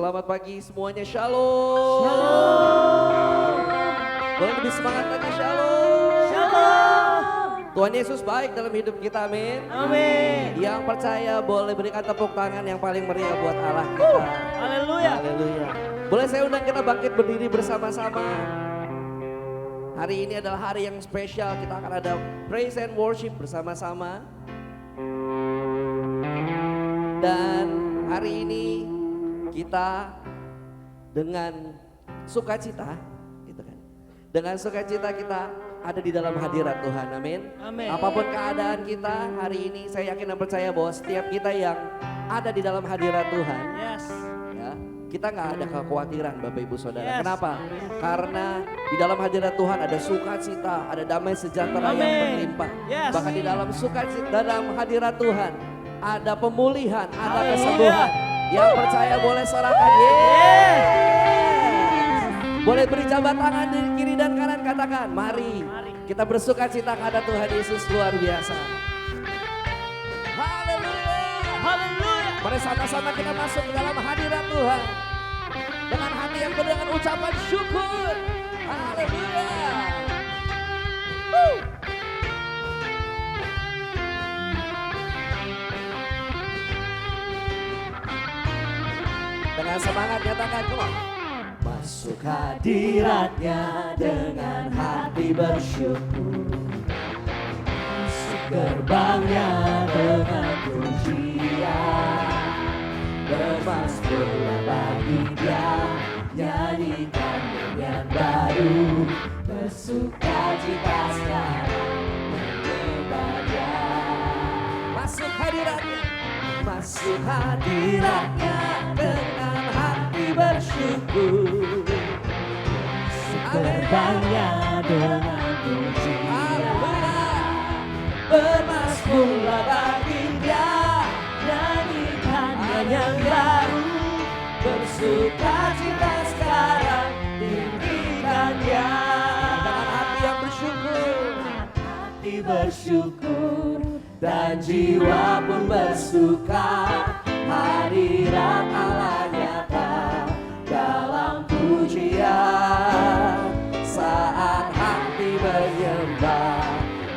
Selamat pagi semuanya, shalom. Shalom. Boleh lebih semangat lagi, shalom. Shalom. Tuhan Yesus baik dalam hidup kita, amin. Amin. Yang percaya boleh berikan tepuk tangan yang paling meriah buat Allah kita. Haleluya. Haleluya. Boleh saya undang kita bangkit berdiri bersama-sama. Hari ini adalah hari yang spesial, kita akan ada praise and worship bersama-sama. Dan hari ini kita dengan sukacita, gitu kan? Dengan sukacita kita ada di dalam hadirat Tuhan, amin. Amin. Apapun keadaan kita hari ini, saya yakin dan percaya bahwa setiap kita yang ada di dalam hadirat Tuhan, Yes. ya, kita nggak ada kekhawatiran, Bapak Ibu Saudara. Yes. Kenapa? Karena di dalam hadirat Tuhan ada sukacita, ada damai sejahtera yang Amin. berlimpah. Yes. Bahkan di dalam sukacita, dalam hadirat Tuhan ada pemulihan, ada Haleluya. kesembuhan. Yang percaya boleh sorakan, yes. Boleh beri jabat tangan di kiri dan kanan, katakan, mari kita bersukacita karena Tuhan Yesus luar biasa. Haleluya. Haleluya. Mari sama-sama kita masuk ke dalam hadirat Tuhan dengan hati yang penuh dengan ucapan syukur. Haleluya. Dengan semangat nyatakan, come on. Masuk hadiratnya dengan hati bersyukur, masuk gerbangnya dengan pujian, bermasmurlah bagi Dia, nyanyikan nyanyian baru, bersukacita sekarang menyembah Dia. Masuk hadiratnya, masuk hadiratnya dengan hati bersyukur, Gerbangnya dengan pujian, bermasmurlah bagi Dia, nyanyikan yang baru, bersukacita sekarang, tinggikan Dia dengan hati yang bersyukur, hati bersyukur, dan jiwa pun bersuka. Hadirat Allah nyata dalam pujian, saat hati menyembah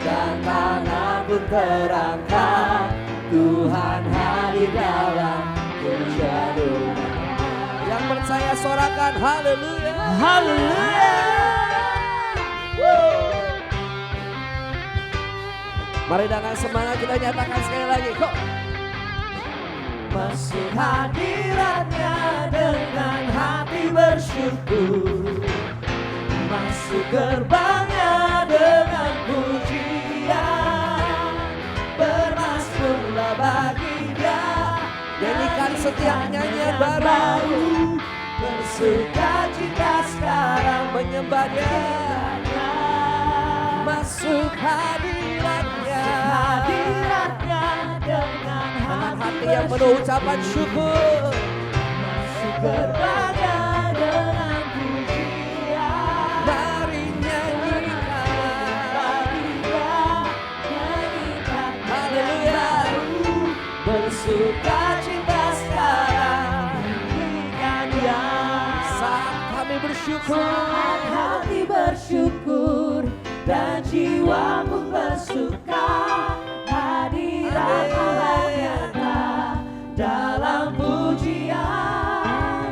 dan tangan pun terangkat, Tuhan hadir dalam pujian umat. Yang percaya sorakan haleluya. haleluya. Mari dengan semangat kita nyatakan sekali lagi, kok. Masuk hadiratnya dengan hati bersyukur, masuk gerbangnya dengan pujian, bermasmurlah bagi Dia, nyanyikan setiap nyanyian baru, bersukacita sekarang menyembah Dia. Masuk hadiratnya Dengan hati yang penuh ucapan syukur, masuk gerbangnya dengan pujian, mari nyanyikan, nyanyikan haleluya, bersukacita sekarang, nyanyikan Dia. saat kami bersyukur, Saat hati bersyukur dan jiwa pun bersuka, hadirat Allah nyata dalam pujian.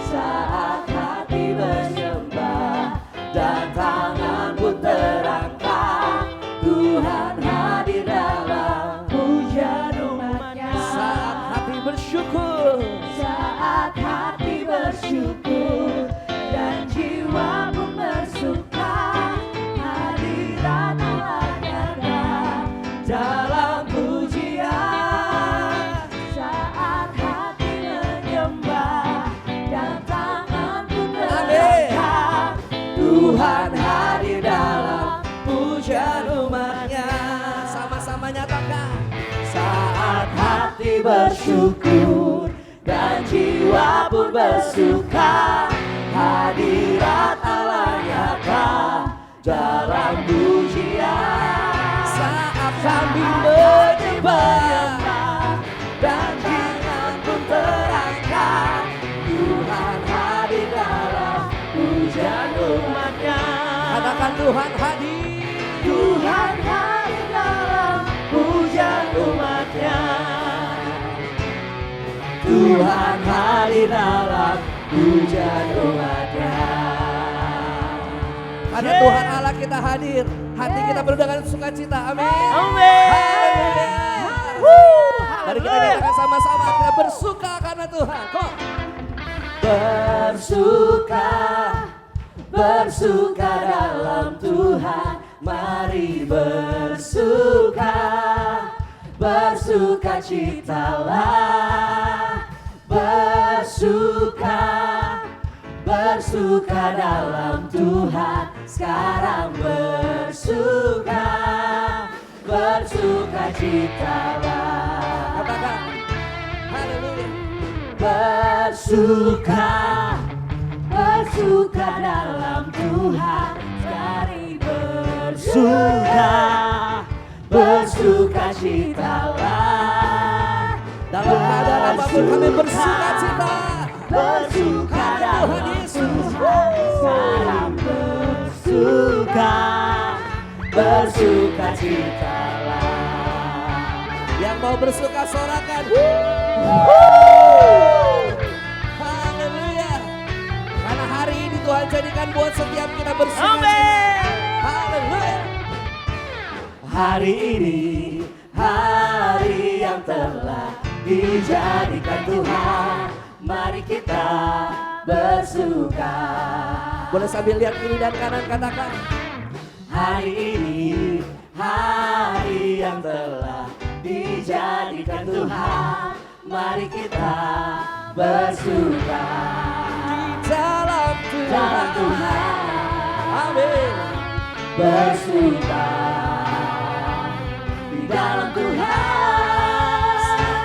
Saat hati menyembah dan tangan pun terangkat, Tuhan hadir dalam pujian umatnya. saat hati bersyukur, Saat hati bersyukur dan jiwa pun bersuka, hadirat Allah nyata dalam pujian. Saat hati menyembah dan tangan pun terangkat, Tuhan hadir dalam pujian umatnya. Sama-sama nyatakan, saat hati bersyukur dan jiwa pun bersuka, hadirat Allah nyata dalam pujian. Saat kami menyembah dan tangan pun terangkat, Tuhan Tuhan hadir. Tuhan hadir dalam hujan umatnya. Tuhan hadir dalam hujan umatnya. Ada Tuhan Allah kita hadir. Hati kita penuh dengan sukacita. Amin. Amin. Haleluya. Mari kita nyatakan sama-sama. Kita bersuka karena Tuhan. Kok? Bersuka, bersuka dalam Tuhan. Mari bersuka, bersuka citalah. Bersuka, bersuka dalam Tuhan. Sekarang bersuka, bersuka citalah. Katakan. Haleluya. Bersuka, bersuka dalam Tuhan. Mari bersuka, bersuka citalah. Dalam keadaan apapun kami bersuka cita. Bersuka dalam Tuhan Yesus. Tuhan. Sekarang bersuka, bersuka citalah. Yang mau bersuka sorakan. Haleluya. Karena hari ini Tuhan jadikan buat setiap kita bersuka cita. Haleluya. Hari ini, hari yang telah dijadikan Tuhan. Mari kita bersuka. Boleh sambil lihat kiri dan kanan, katakan. Hari ini, hari yang telah dijadikan Tuhan. Mari kita bersuka. Dalam Dalam Tuhan. Tuhan, Amin. bersuka. Di dalam Tuhan,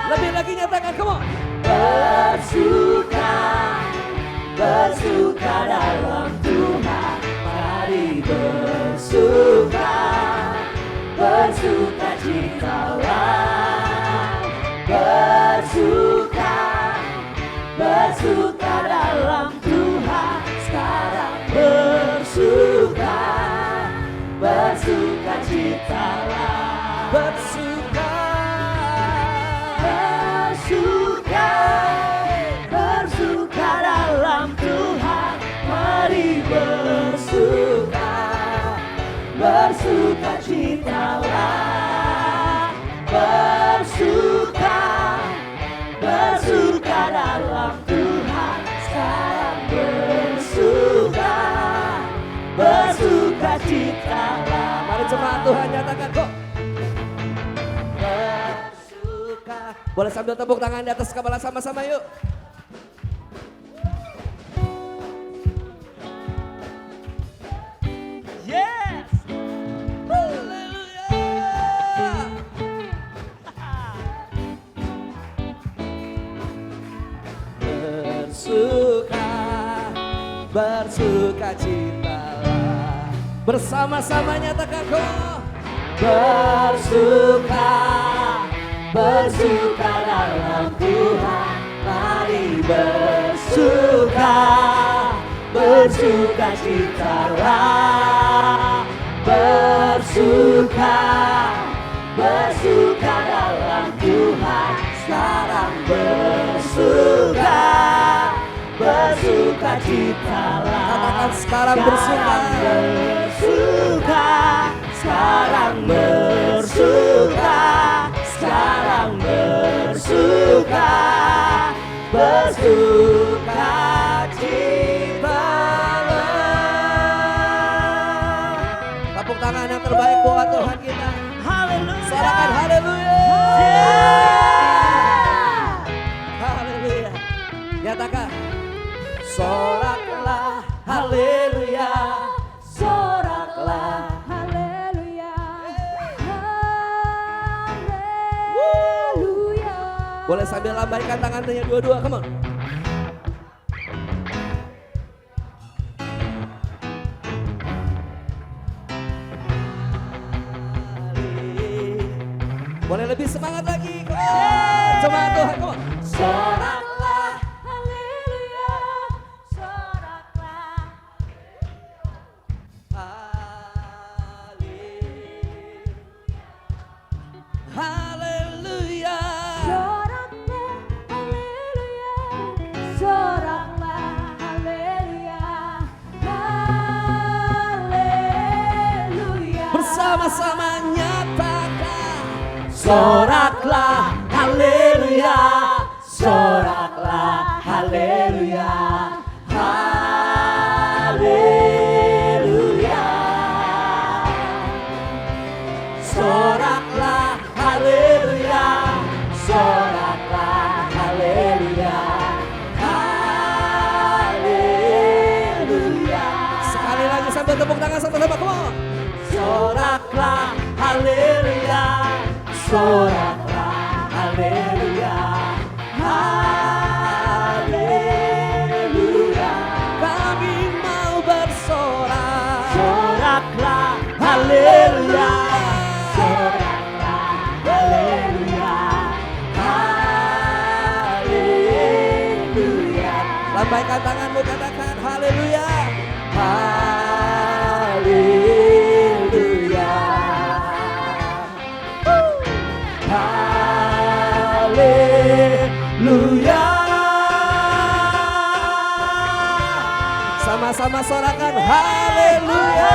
Lebih lagi nyatakan, come on. bersuka, bersuka dalam Tuhan. Mari bersuka, bersuka citalah. Bersuka, bersuka dalam Tuhan. Sekarang bersuka, bersuka citalah. Bersuka. Bersuka, bersuka dalam Tuhan. Mari bersuka, bersuka citalah. Bersuka, bersuka dalam Tuhan. Sekarang bersuka, bersuka citalah. Mari jemaat Tuhan nyatakan kok. Bersuka. Boleh sambil tepuk tangan di atas kepala sama-sama yuk. Yes. Haleluya. Bersuka, bersuka citalah. Bersama-sama nyatakan kok. Bersuka, bersuka dalam Tuhan. Mari bersuka, bersuka citalah. Bersuka, bersuka dalam Tuhan. Sekarang bersuka, bersuka citalah. Katakan sekarang bersuka. Bersuka, sekarang bersuka, sekarang bersuka, bersuka citalah. Tepuk tangan yang terbaik buat Tuhan kita. Haleluya. Sorakan haleluya. Yeah. Haleluya. Nyatakan. Soraklah haleluya. Soraklah haleluya. Haleluya. Boleh sambil lambaikan tangannya dua-dua, come on. Boleh lebih semangat lagi, come on. Jemaat Tuhan, come on. Soraklah haleluya. Soraklah. sama-sama nyatakan. Soraklah haleluya, soraklah haleluya, haleluya. Soraklah haleluya, soraklah haleluya, haleluya. Sekali lagi sambil tepuk tangan sama-sama, come on. Soraklah haleluya, soraklah haleluya, haleluya. Kami mau bersorak. Soraklah haleluya, soraklah haleluya, haleluya. Lambaikan tanganmu, katakan haleluya. Haleluya. Haleluya. Sama-sama sorakan haleluya.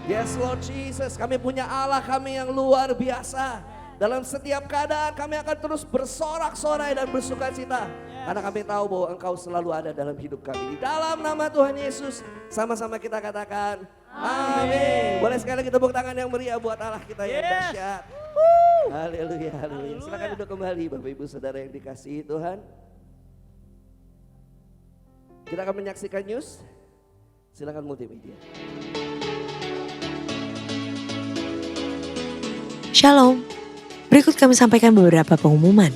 Yes Lord Jesus, kami punya Allah kami yang luar biasa. Dalam setiap keadaan kami akan terus bersorak-sorai dan bersuka cita. Karena kami tahu bahwa Engkau selalu ada dalam hidup kami. Di dalam nama Tuhan Yesus, sama-sama kita katakan amin. Boleh sekali kita tepuk tangan yang meriah buat Allah kita yang dahsyat. Haleluya, haleluya. Silakan duduk kembali Bapak Ibu Saudara yang dikasihi Tuhan. Kita akan menyaksikan news. Silakan multimedia. Shalom, berikut kami sampaikan beberapa pengumuman.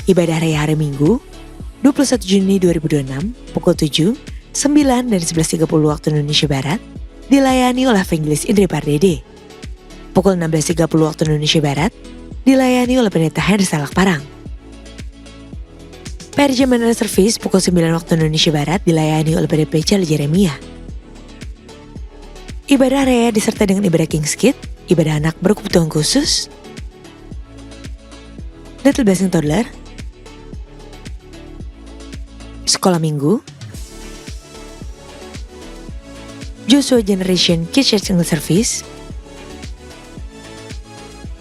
Ibadah Raya hari Minggu, 21 Juni 2026, pukul 7, 9 dan 11.30 waktu Indonesia Barat, dilayani oleh Evangelis Indri Pardede. Pukul 16.30 waktu Indonesia Barat, dilayani oleh Pendeta Henry Salak Parang. PRJ Manera Service pukul 9 waktu Indonesia Barat, dilayani oleh PDP Charlie Jeremia. Ibadah Raya disertai dengan ibadah King's Kid, ibadah anak berkebutuhan khusus, Little Blessing Toddler, sekolah minggu, Joshua Generation Kids Church English Service,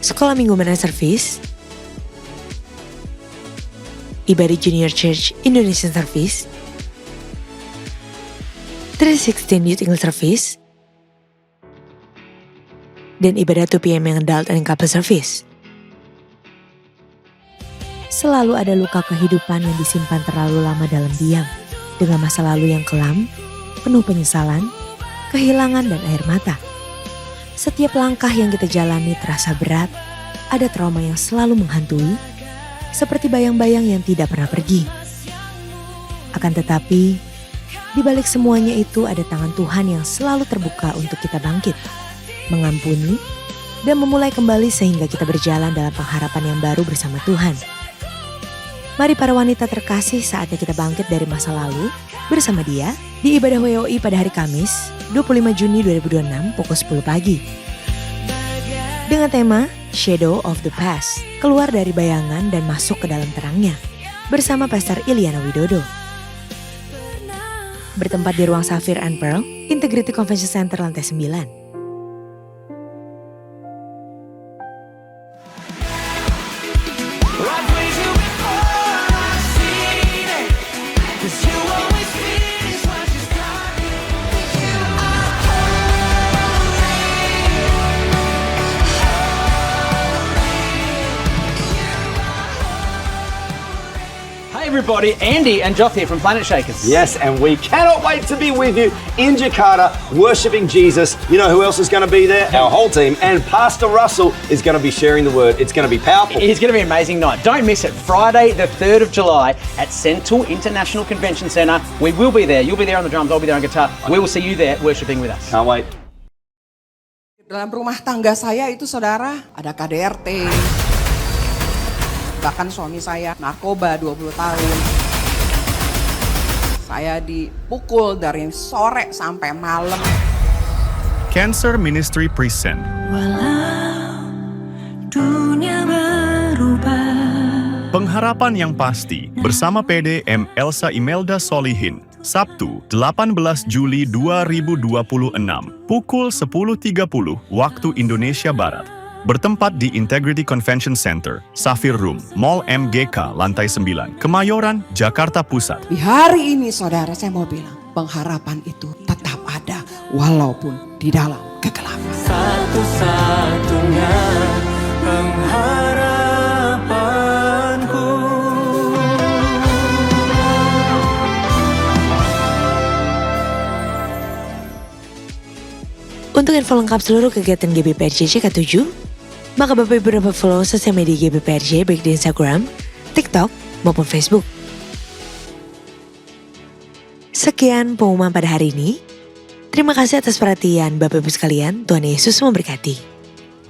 sekolah minggu Manera Service, ibadah Junior Church Indonesian Service, 316 Youth English Service, dan ibadah 2 PM yang Adult and Couple Service. Selalu ada luka kehidupan yang disimpan terlalu lama dalam diam, dengan masa lalu yang kelam, penuh penyesalan, kehilangan dan air mata. Setiap langkah yang kita jalani terasa berat, ada trauma yang selalu menghantui, seperti bayang-bayang yang tidak pernah pergi. Akan tetapi, di balik semuanya itu ada tangan Tuhan yang selalu terbuka untuk kita bangkit, mengampuni, dan memulai kembali sehingga kita berjalan dalam pengharapan yang baru bersama Tuhan. Mari para wanita terkasih, saatnya kita bangkit dari masa lalu bersama Dia di ibadah WOI pada hari Kamis 25 Juni 2026 pukul 10 pagi. Dengan tema Shadow of the Past, keluar dari bayangan dan masuk ke dalam terangnya, bersama Pastor Iliana Widodo. Bertempat di ruang Sapphire and Pearl, Integrity Convention Center lantai 9. Everybody, Andy and Joff here from Planet Shakers. Yes, and we cannot wait to be with you in Jakarta, worshipping Jesus. You know who else is going to be there? Our whole team. And Pastor Russell is going to be sharing the word. It's going to be powerful. It's going to be an amazing night. Don't miss it. Friday, the 3rd of July at Central International Convention Centre. We will be there. You'll be there on the drums. I'll be there on guitar. We will see you there worshipping with us. Can't wait. Dalam rumah tangga saya itu saudara ada KDRT. Bahkan suami saya narkoba 20 tahun. Saya dipukul dari sore sampai malam. Cancer Ministry present Walau dunia berubah, Pengharapan yang pasti bersama PD M. Elsa Imelda Solihin, Sabtu 18 Juli 2026, pukul 10.30 waktu Indonesia Barat. Bertempat di Integrity Convention Center, Safir Room, Mall MGK, lantai 9, Kemayoran, Jakarta Pusat. Di hari ini saudara saya mau bilang, pengharapan itu tetap ada walaupun di dalam kegelapan. Satu-satunya pengharapanku. Untuk info lengkap seluruh kegiatan GBPRJ CK7, maka Bapak Ibu dapat follow sosial media GBPRJ baik di Instagram, TikTok, maupun Facebook. Sekian pengumuman pada hari ini. Terima kasih atas perhatian Bapak Ibu sekalian. Tuhan Yesus memberkati.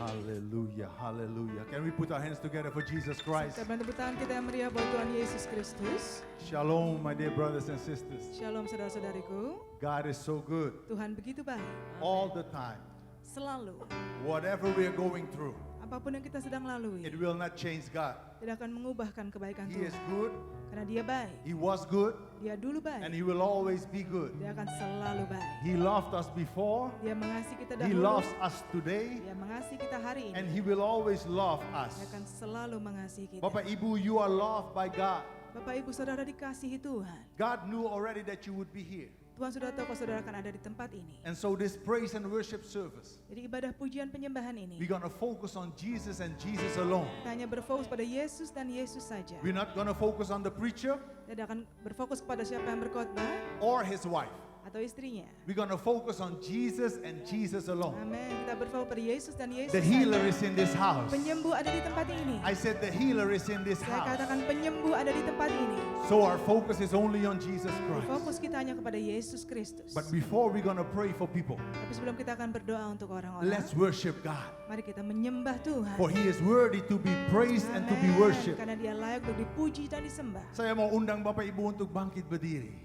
Hallelujah, hallelujah. Can we put our hands together for Jesus Christ? Kita bantu tangan kita yang meriah buat Tuhan Yesus Kristus. Shalom, my dear brothers and sisters. Shalom saudara-saudariku. God is so good Tuhan begitu baik. all the time. Selalu. Whatever we are going through, Apapun yang kita sedang lalui. it will not change God. Tidak akan mengubahkan kebaikan He is Tuhan. good, Karena dia baik. He was good, Dia dulu baik. and He will always be good. Dia akan selalu baik. He loved us before, Dia mengasihi kita He dahulu. loves us today, Dia mengasihi kita hari and ini. He will always love us. Dia akan selalu mengasihi kita. Bapak Ibu, you are loved by God. Bapak Ibu Saudara dikasihi Tuhan. God knew already that you would be here. Tuhan sudah tahu kalau saudara akan ada di tempat ini. And so this praise and worship service, Jadi ibadah pujian penyembahan ini. we're going to focus on Jesus and Jesus alone. Kita hanya berfokus pada Yesus dan Yesus saja. We're not going to focus on the preacher Tidak akan berfokus kepada siapa yang berkhotbah or his wife. atau istrinya. We're going to focus on Jesus and Jesus alone. Amin. Kita berfokus pada Yesus dan Yesus The saja. healer is in this house. Penyembuh ada di tempat ini. I said the healer is in this Saya house. katakan penyembuh ada di tempat ini. So our focus is only on Jesus Fokus Christ. kita hanya kepada Yesus Kristus. But before we're going to pray for people, Tapi sebelum kita akan berdoa untuk orang-orang, let's worship God. mari kita menyembah Tuhan. For He is worthy to be praised and to be Amin. worshipped. Karena dia layak untuk dipuji dan disembah. Saya mau undang Bapak Ibu untuk bangkit berdiri.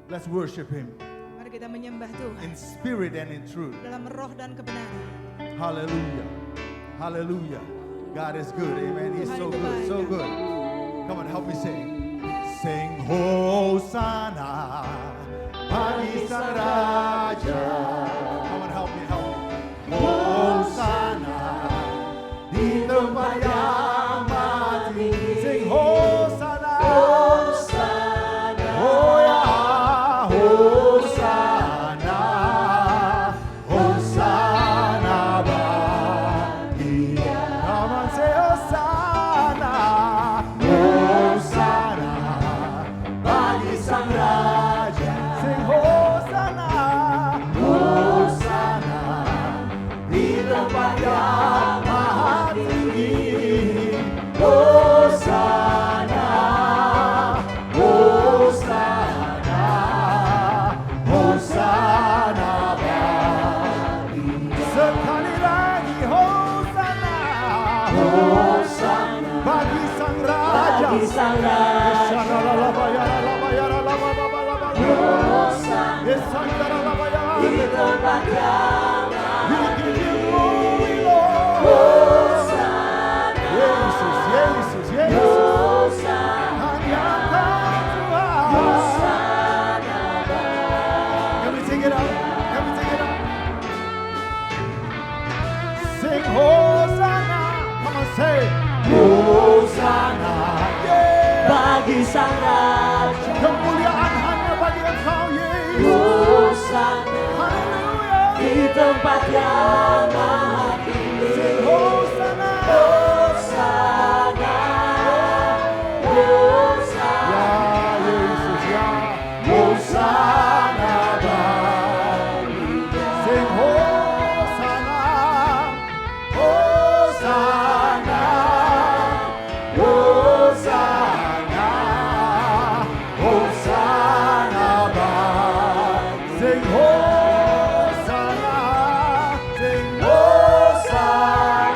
Let's worship Him Mari kita menyembah Tuhan in spirit and in truth. dalam roh dan kebenaran. Hallelujah. Hallelujah. God is good. Amen. He's so good. So good. Come on, help me sing. Sing Hosanna bagi Sang Raja. Come on, help me, help me. Hosanna di tempat yang mati. Sing Hosanna. Hosanna. Oh ya, Hosanna. Hosanna bagi. Come on, say Hosanna. Hosanna bagi Sang Raja. Sing Hosanna. Hosanna di tempat yang maha tinggi. Hosanna. Hosanna. Hosanna bagi. Sekali lagi Hosanna. Hosanna bagi Sang Raja. Bagi Sang Raja. Di tempat yang we give you glory, Lord. Hosanna. Yesus, Yesus, Yesus. Hanya Tuhan. Hosanna. Can we sing it out? Can we sing it out? Sing Hosanna. Come on, say Hosanna. Yeah. Bagi Sang Raja. Kemuliaan hanya bagi Engkau, Yesus. Hosanna Haleluya. di tempat yang maha tinggi. Sing Hosanna. Hosanna. Hosanna. Ya Yesus, ya Hosanna bagi. Sing Hosanna. Hosanna. Hosanna. Hosanna bagi. Sing Hosanna. Sing Hosanna.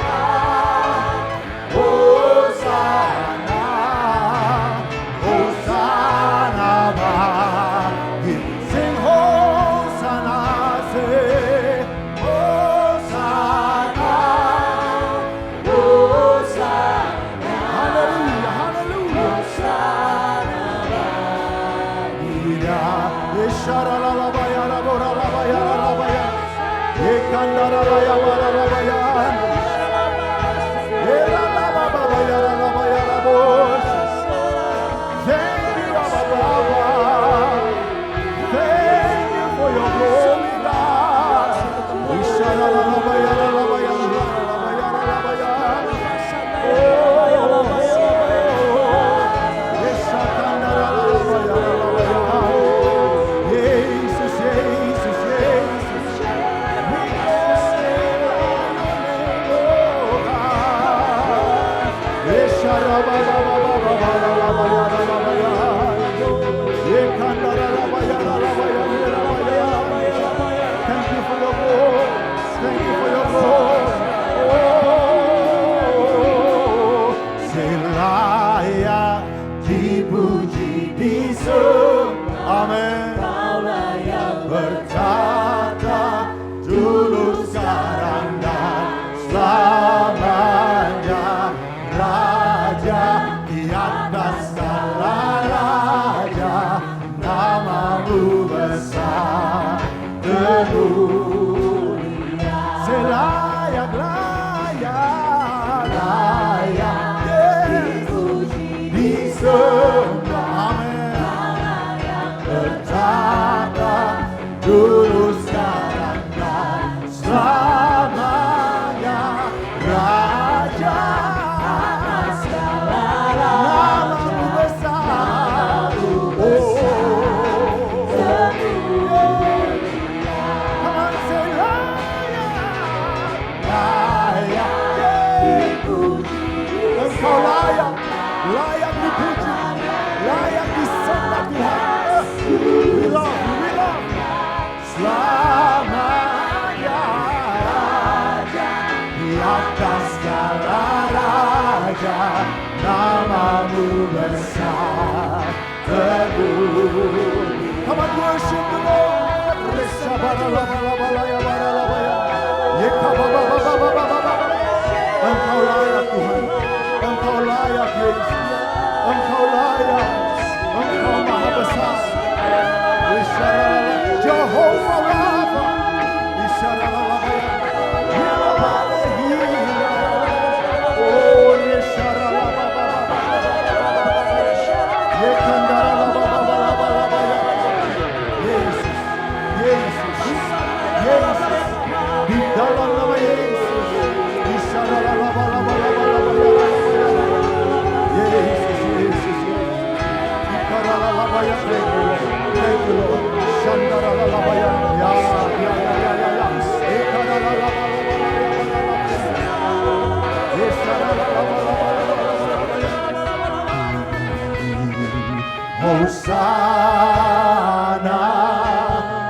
Hosana,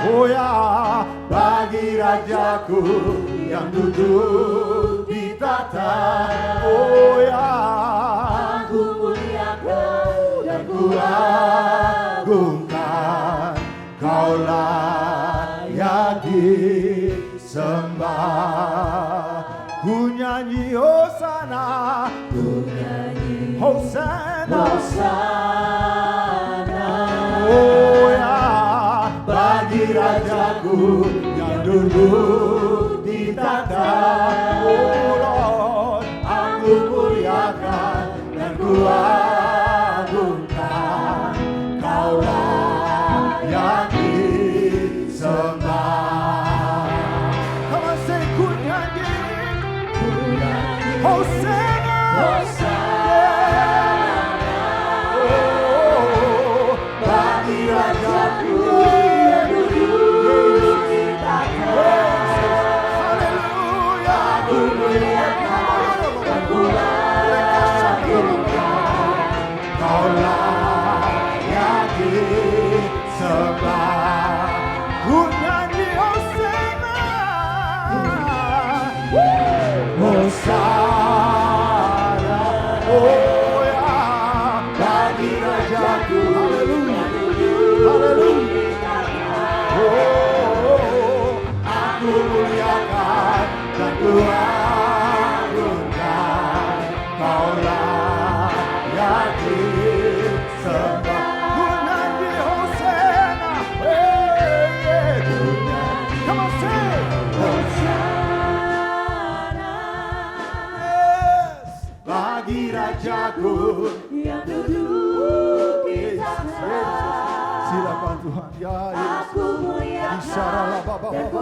oh ya, bagi Rajaku yang duduk di tata. Oh ya, aku muliakan dan ku agungkan. Kau layak disembah. Ku nyanyi Hosana, ku nyanyi Hosana, Hosana. Oh ya, bagi Rajaku yang duduk di tata. Oh Lord, aku muliakan dan ku agungkan. Kau layak disembah. Come on, say ku nyanyi Hosana, Hosana. Oh, bagi Rajaku yang duduk di tata. Haleluya, aku muliakan dan ku agungkan. Kau layak disembah. Ku nyanyi Hosana, Hosana, oh ya, bagi Rajaku, haleluya, haleluya. Oh, aku muliakan dan ku agungkan. Kau layak disembah. Ku nyanyi Hosana, hey, ku nyanyi. Come on, sing Hosana. Rajaku yang duduk di Yesus, tahta. silakan Tuhan ya Yesus. Aku muliakan, Isyaralah Bapa dan ku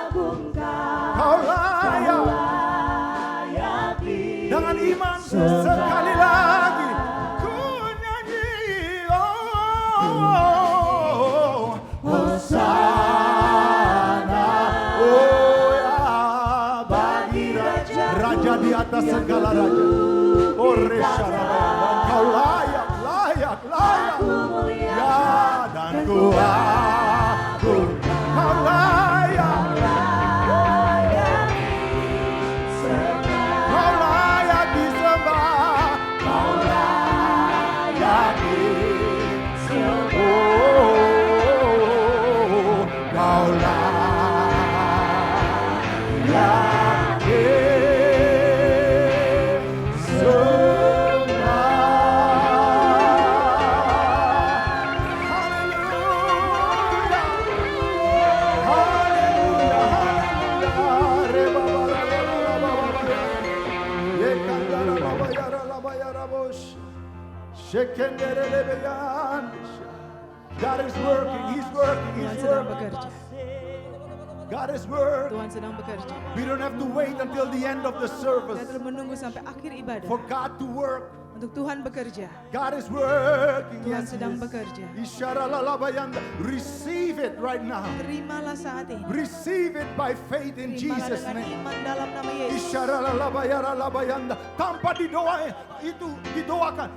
agungkan. Kau layak Layak dengan iman sekali lagi ku nyanyi Hosana oh ya bagi Raja di atas segala raja. Oh Resharabaya, kau layak ya dan ku agung. Kau layak disembah, kau layak disembah, oh kau layak God is working, He's working, Tuhan He's sedang working. bekerja. God is working. Tuhan sedang bekerja. We don't have to wait until the end of the Kita service terus menunggu sampai akhir ibadah for God to work. untuk Tuhan bekerja. God is working. Tuhan Yes, sedang yes. bekerja. Isharalalabayanda. Receive it right now. Terimalah saat ini. Receive it by faith in Terimalah Jesus' dengan name. iman dalam nama Yesus. Isharalalabayaralabayanda. Tanpa didoa itu didoakan.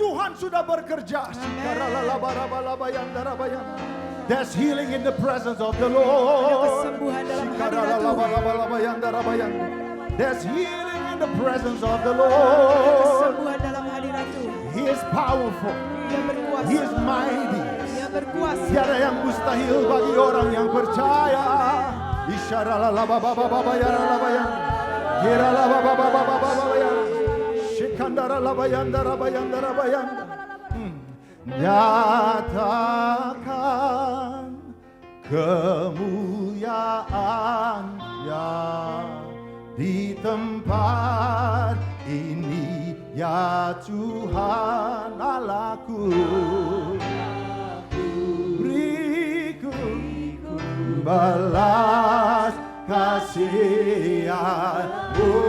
Tuhan sudah bekerja. Shikaralalabarabalabayandarabayanda. There's healing in the presence of the Lord. Ada kesembuhan dalam hadirat Tuhan. There's healing in the presence of the Ada Lord. kesembuhan dalam hadirat Tuhan. He is powerful. Dia berkuasa. He is mighty. Dia berkuasa. Tiada yang mustahil bagi orang yang percaya. Isyaralalabababababayaralabayan. Kiralababababababayan. Shikandaralabayandarabayandarabayan. Nyatakan kemuliaan-Nya di tempat ini, ya Tuhan Allahku. Beriku balas kasihan-Mu.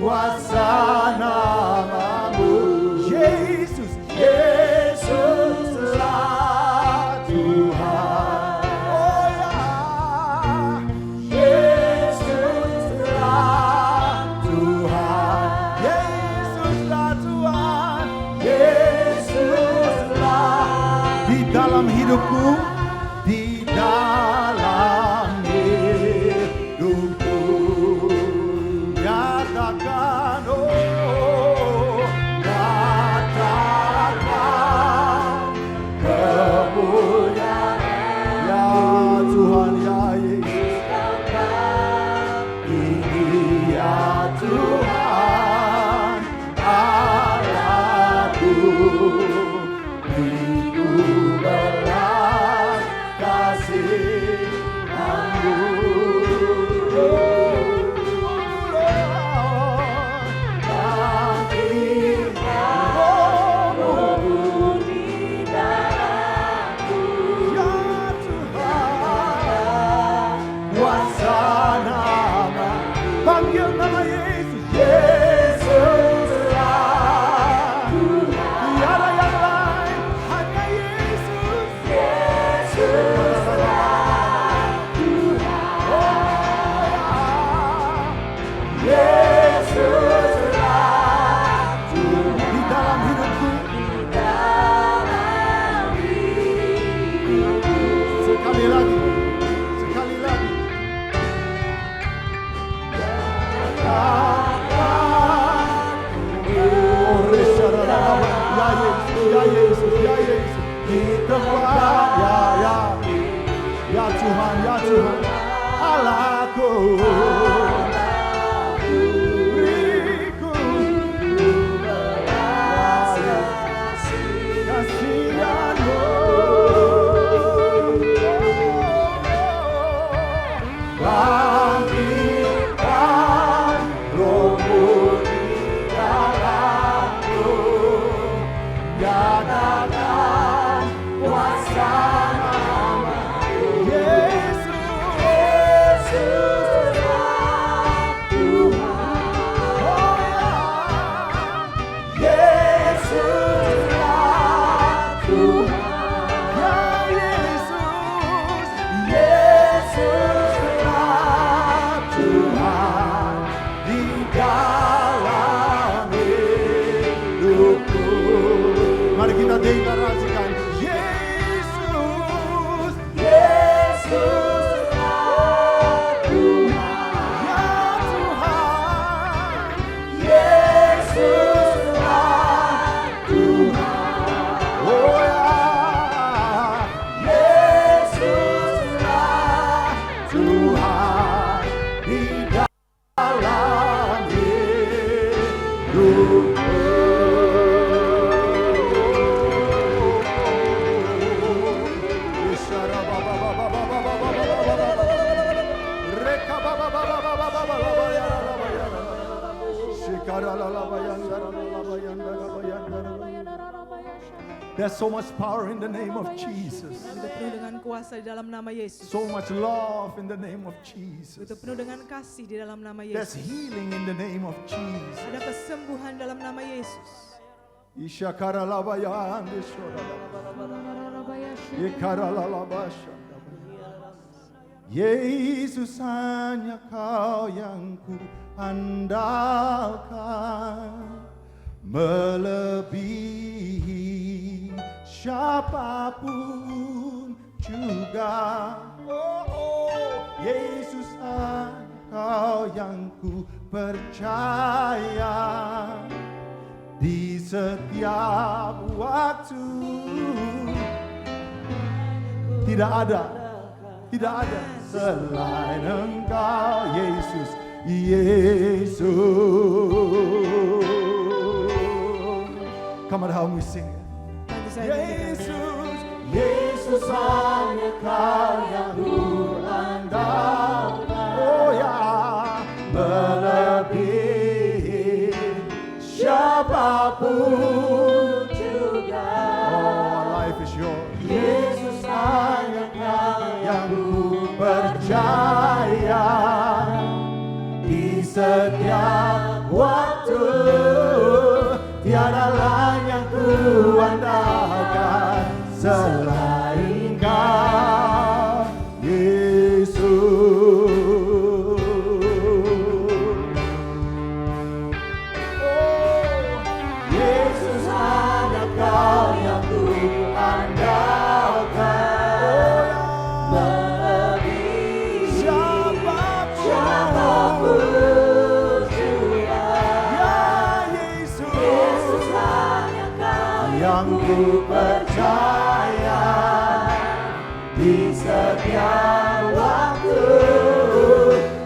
Kuasa namamu Yesus, Yesuslah Tuhan. Oh ya, Yesuslah Tuhan, Yesuslah Tuhan, Yesuslah di dalam hidupku, di dalam hidupku. Nyatakan, oh, nyatakan kemuliaan ya Tuhan ya Yesus. Ini ya Tuhan Allahku, beriku belas kasih-Mu. Panggil nama Yesus, Yesuslah. Tiada yang lain, hanya Yesus. Yesuslah Tuhan. Yesuslah Tuhan. Di dalam hidupku, sekali lagi. Ya Yesus, ya Yesus, di tempat ya Tuhan, Allahku, beriku bangkitkan rohmu di dalamku, nyatakan kuasa nama-Mu. Yesus, Yesuslah Tuhan. Oh ya, Yesuslah Tuhan. Ya Yesus, Yesuslah Tuhan di dalam hidupku. Mari kita deklarasikan Yesus, Yesuslah Tuhan. Ya Tuhan, Yesuslah Tuhan. Oh ya, Yesuslah Tuhan di dalam hidupku. There's so much power in the name of Jesus. Begitu penuh dengan kuasa di dalam nama Yesus. So much love in the name of Jesus. Begitu penuh dengan kasih di dalam nama There's Yesus. healing in the name of Jesus. Ada kesembuhan dalam nama Yesus. Yesus hanya Kau yang ku andalkan, melebihi siapapun juga. Yesus hanya Kau yang ku percaya di setiap waktu. Tidak ada selain Engkau, Yesus, Yesus. Come on, how we sing it. Bantu saya nyanyikan. Yesus, Yesus hanya Kau yang ku andalkan. Oh ya, melebihi siapapun juga. Oh, life is yours. Yesus hanya Kau yang ku percaya di setiap waktu. Tiada lain yang ku andalkan selain Kau, Yesus. Oh, Yesus hanya Kau yang ku andalkan, melebihi siapapun juga. Ya Yesus hanya Kau yang ku percaya di setiap waktu.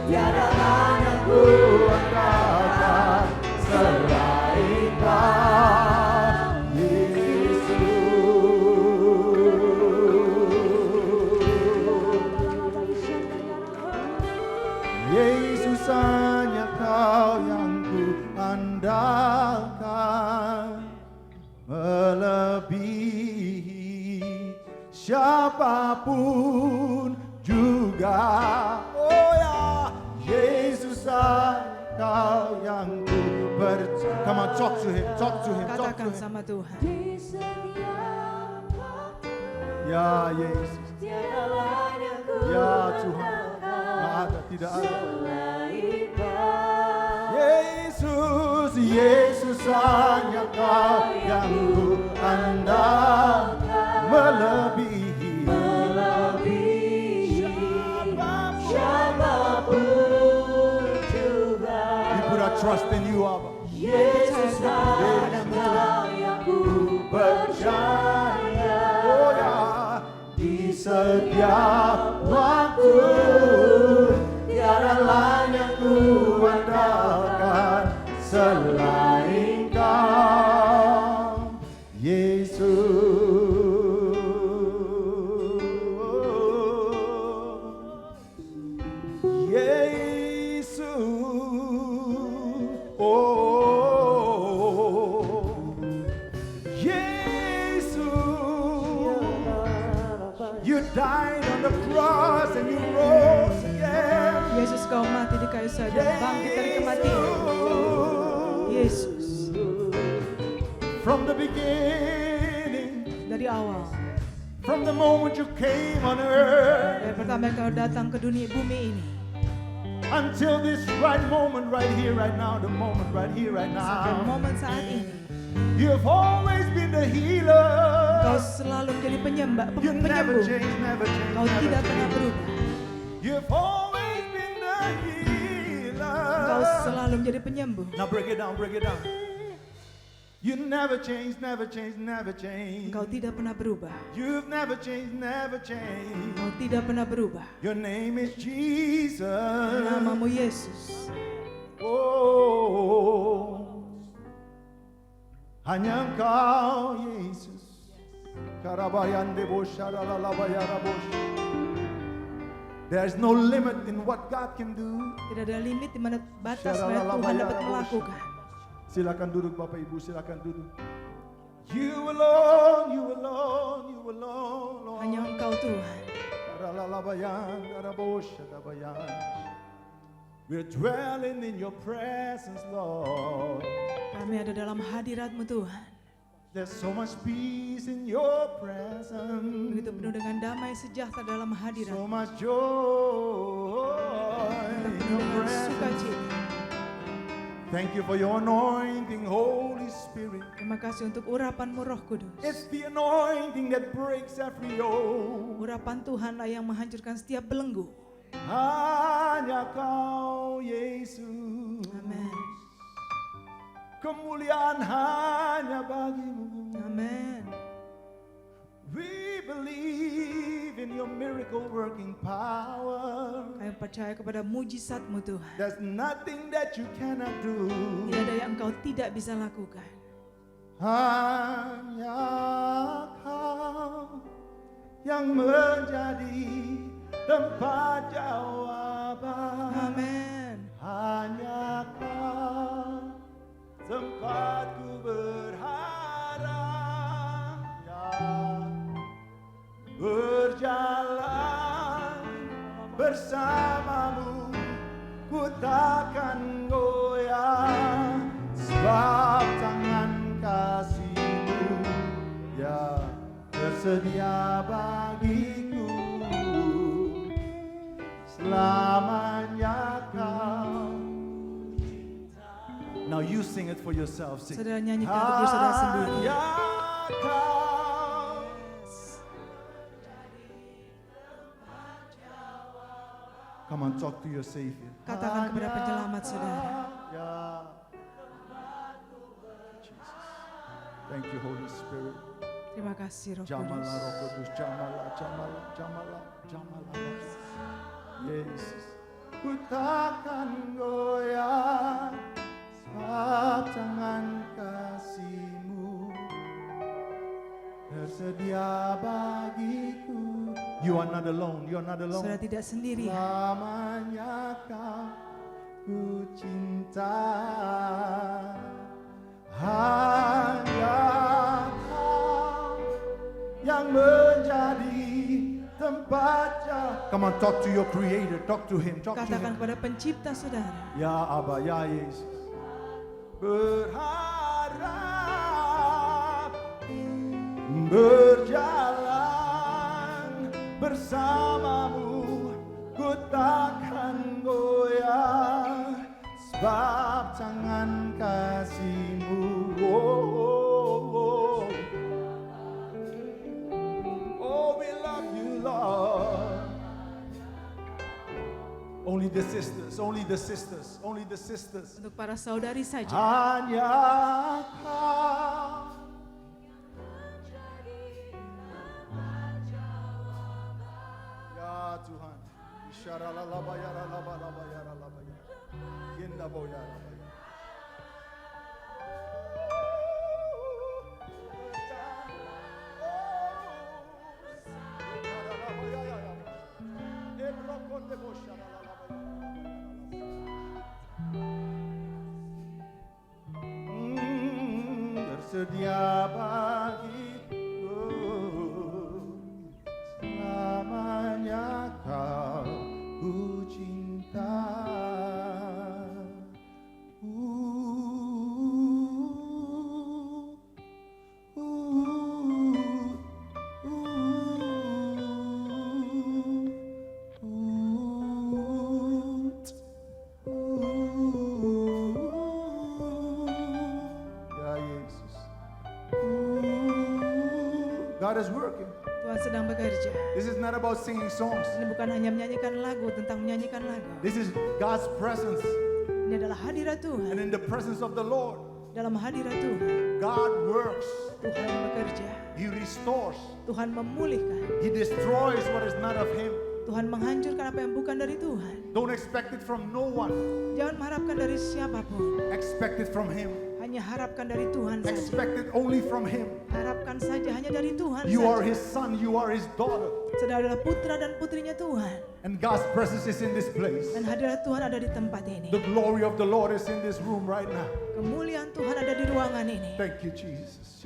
Tiada lain yang ku andalkan selain Kau, Yesus. Yesus hanya Kau yang ku andalkan, melebihi siapapun juga. Oh ya, Yesus hanya Kau yang ku percaya. Come on, talk to him, talk to him, talk to Katakan him. sama Tuhan. Ya Yesus, ya Tuhan, nggak ada, tidak ada. Yesus, Yesus hanya Kau yang ku andalkan, melebihi siapapun juga. We put our trust in you, Abba. Yesus hanya Kau yang ku percaya. Oh ya, di setiap waktu. Tiada lain yang ku andalkan selain Kau, Yesus. Yesus. Oh, Jesus. You died on the cross and you rose again. Yesus, kau mati di kayu salib dan bangkit dari kematian. Yesus, From the beginning, dari awal, from the moment you came on earth, dari pertama kau datang ke dunia bumi ini, until this right moment right here, right now, the moment right here, right sampai now, momen saat ini, you've always been the healer. kau selalu menjadi You never penyembuh. change, never change, Kau never tidak pernah change. berubah. You've always been the Kau healer. selalu menjadi penyembuh. Now break it down, break it down. You never change, never change, never change. Kau tidak pernah berubah. You've never changed, never changed. Kau tidak pernah berubah. Your name is Jesus. Namamu Yesus. Oh, hanya Engkau Yesus. Karabayande bosharalalabaya bosh. There's no limit in what God can do. Tidak ada limit di mana batas mana Tuhan dapat melakukan. Silakan duduk Bapak Ibu, silakan duduk. You alone, you alone, you alone, Lord. Hanya Engkau Tuhan. Karalalabayan, karaboshadabayan. We're dwelling in your presence, Lord. Kami ada dalam hadirat-Mu Tuhan. There's so much peace in your presence. Begitu penuh dengan damai sejahtera dalam hadirat. So much joy in Penuh your dengan presence. sukacita. Thank you for your anointing, Holy Spirit. Terima kasih untuk urapan-Mu Roh Kudus. It's the anointing that breaks every yoke. Urapan Tuhanlah yang menghancurkan setiap belenggu. Hanya Kau, Yesus. Amin. Kemuliaan hanya bagimu. Amin. We believe in your miracle working power. Kami percaya kepada mujizat-Mu Tuhan. There's nothing that you cannot do. Tidak ada yang Engkau tidak bisa lakukan. Hanya Kau yang menjadi tempat jawaban. Amin. Hanya Kau tempatku berharap. Ya, berjalan bersamamu, ku takkan goyah, sebab tangan kasih-Mu ya tersedia bagiku. Selamanya Kau. Now you sing it for yourself. Sing. Saudara nyanyikan untuk diri saudara sendiri. Hanya Kau. Come on, talk to your Savior. Katakan kepada penyelamat saudara. Ya. Jesus. Thank you, Holy Spirit. Terima kasih Roh Jamala Kudus. Roh Kudus, Jamala, Jamala, Jamala, Jamala. Yesus. Ku takkan goyah, sebab tangan kasih-Mu tersedia bagiku. You are not alone, you are not alone. Saudara tidak sendiri. Lamanya Kau ku cinta. Hanya Kau yang menjadi tempatnya. Come on, talk to your Creator, talk to Him, talk to Katakan Him. kepada pencipta saudara. Ya Aba, ya Yesus. Berharap berjalan bersamamu, ku takkan goyah, sebab tangan kasih-Mu. Oh, oh, oh. Oh, we love you, Lord. Only the sisters, only the sisters, only the sisters. Untuk para saudari saja. Hanya Kau. Ya Tuhan. Isyaralalabaya. Gindaboya. setia bagiku, selamanya kau ku cinta. Ya Yesus. God is working. Tuhan sedang bekerja. This is not about singing songs. Ini bukan hanya menyanyikan lagu, tentang menyanyikan lagu. This is God's presence. Ini adalah hadirat And Tuhan. in the presence of the Lord, Dalam hadirat Tuhan, God works. Tuhan bekerja. He restores. Tuhan memulihkan. He destroys what is not of Him. Tuhan menghancurkan apa yang bukan dari Tuhan. Don't expect it from no one. Jangan mengharapkan dari siapapun. Expect it from Him. Hanya harapkan dari Tuhan saja. Expect it only from Him. Harapkan saja hanya dari Tuhan You are saja. His son. You are His daughter. Saudara adalah putra dan putrinya Tuhan. And God's presence is in this place. Dan hadirat Tuhan ada di tempat ini. The glory of the Lord is in this room right now. Kemuliaan Tuhan ada di ruangan ini. Thank you, Jesus.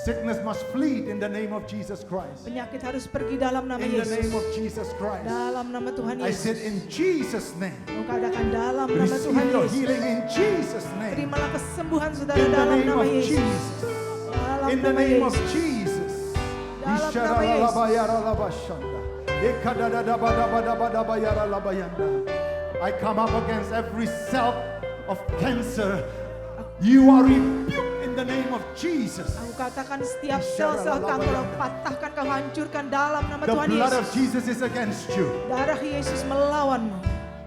Sickness must flee in the name of Jesus Christ. Penyakit harus pergi dalam nama In the name of Yesus. Jesus Christ. Dalam nama Tuhan I said Yesus. in Jesus' name. Kau katakan dalam nama Receive Tuhan your Yesus. healing in Jesus' name. Terimalah kesembuhan saudara In the dalam name nama of Yesus. Jesus. Dalam In the nama name of Yesus. Jesus. Dalam nama Yesus. I come up against every cell of cancer. You are rebuked in the name of Jesus. Aku katakan setiap sel-sel kanker kau patahkan, kau hancurkan dalam nama The Tuhan blood of Yesus. Jesus is against you. Darah Yesus melawanmu.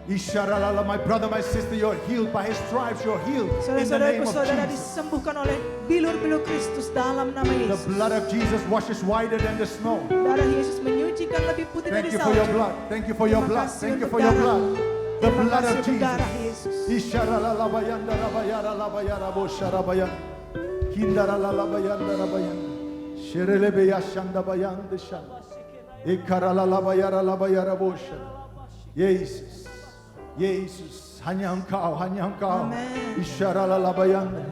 My brother, my sister, you're healed by His stripes. You're healed in the name Saudara-saudaraku, of saudara Jesus. disembuhkan oleh bilur-bilur Kristus dalam nama The Yesus. blood of Jesus washes whiter than the snow. Darah Yesus menyucikan lebih putih Thank dari you for your salju. blood. Thank you for your Terima blood. kasih Thank you untuk for your darah. blood. The Terima blood kasih of untuk darah Jesus. Yesus. Isharalabayanda rabayara labayara bosharabayan. Kindaralalabayanda rabayan. Sherelebeya shandabayan deshan. Ikaralalabayara labayara boshan. Yesus. Yesus. Hanya Engkau, hanya Engkau. Amen. Isharalalabayanda.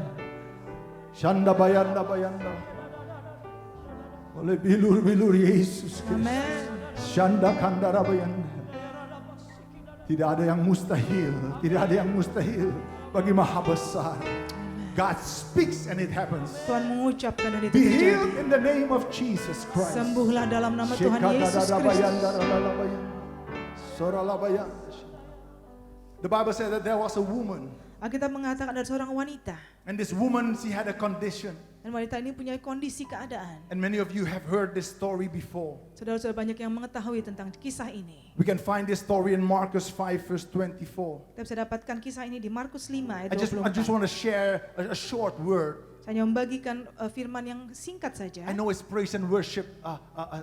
Shandabayanda bayanda. Oleh bilur-bilur Yesus Kristus. Amen. Shanda kandarabayanda. Tidak ada yang mustahil, tidak ada yang mustahil bagi Maha Besar. God speaks and it happens. Tuhan mengucapkan dan itu Be terjadi. healed in the name of Jesus Christ. Sembuhlah dalam nama Tuhan Yesus Kristus. The Bible said that there was a woman, Alkitab mengatakan ada seorang wanita. and this woman, she had a condition. Dan wanita ini punya kondisi keadaan. And many of you have heard this story before. Saudara-saudara banyak yang mengetahui tentang kisah ini. We can find this story in Marcus 5 verse 24. Kita bisa dapatkan kisah ini di Markus 5 ayat I just 24. want to share a short word. Saya hanya membagikan firman yang singkat saja. I know it's praise and worship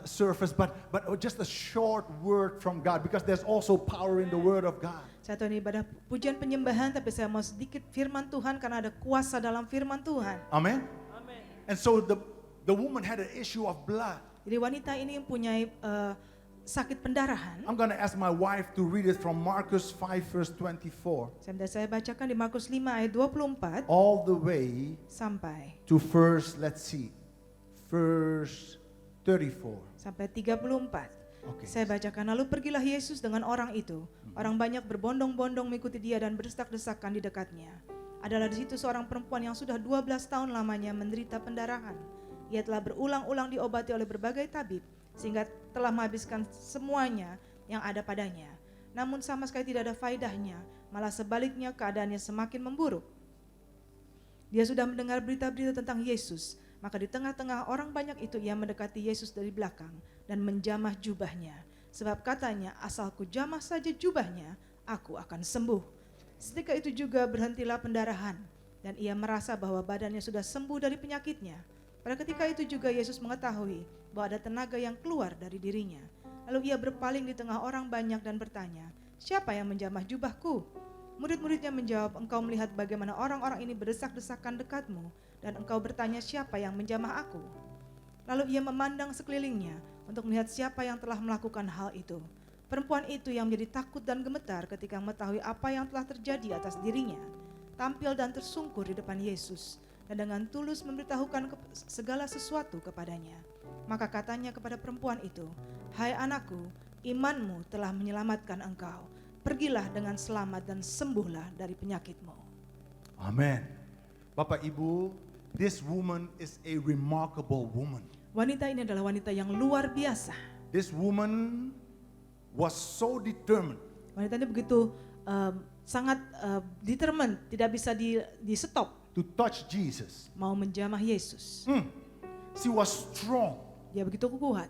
service, but just a short word from God, because there's also power in the word of God. Saya tahu ini ibadah pujian penyembahan, tapi saya mau sedikit firman Tuhan karena ada kuasa dalam firman Tuhan. Amen. And so the woman had an issue of blood. Jadi wanita ini mempunyai sakit pendarahan. I'm going to ask my wife to read it from Marcus 5 verse 24 Saya bacakan di Markus 5 ayat 24 all the way sampai to verse 34. sampai 34. Okay. Saya bacakan, lalu pergilah Yesus dengan orang itu. Orang banyak berbondong-bondong mengikuti dia dan berdesak-desakan di dekatnya. Adalah di situ seorang perempuan yang sudah 12 tahun lamanya menderita pendarahan. Ia telah berulang-ulang diobati oleh berbagai tabib, sehingga telah menghabiskan semuanya yang ada padanya. Namun sama sekali tidak ada faedahnya, malah sebaliknya keadaannya semakin memburuk. Dia sudah mendengar berita-berita tentang Yesus, maka di tengah-tengah orang banyak itu ia mendekati Yesus dari belakang dan menjamah jubahnya. Sebab katanya, asalku jamah saja jubahnya, aku akan sembuh. Seketika itu juga berhentilah pendarahan, dan ia merasa bahwa badannya sudah sembuh dari penyakitnya. Pada ketika itu juga Yesus mengetahui bahwa ada tenaga yang keluar dari dirinya. Lalu ia berpaling di tengah orang banyak dan bertanya, siapa yang menjamah jubahku? Murid-muridnya menjawab, engkau melihat bagaimana orang-orang ini berdesak-desakan dekatmu, dan engkau bertanya siapa yang menjamah aku? Lalu ia memandang sekelilingnya untuk melihat siapa yang telah melakukan hal itu. Perempuan itu yang menjadi takut dan gemetar ketika mengetahui apa yang telah terjadi atas dirinya. tampil dan tersungkur di depan Yesus dan dengan tulus memberitahukan segala sesuatu kepadanya. Maka katanya kepada perempuan itu, "Hai anakku, imanmu telah menyelamatkan engkau. Pergilah dengan selamat dan sembuhlah dari penyakitmu." Amen. Bapak Ibu, this woman is a remarkable woman. Wanita ini adalah wanita yang luar biasa. This woman was so determined Wanita ini begitu sangat determined, tidak bisa di stop, to touch Jesus. mau menjamah Yesus. She was strong, Dia begitu kuat,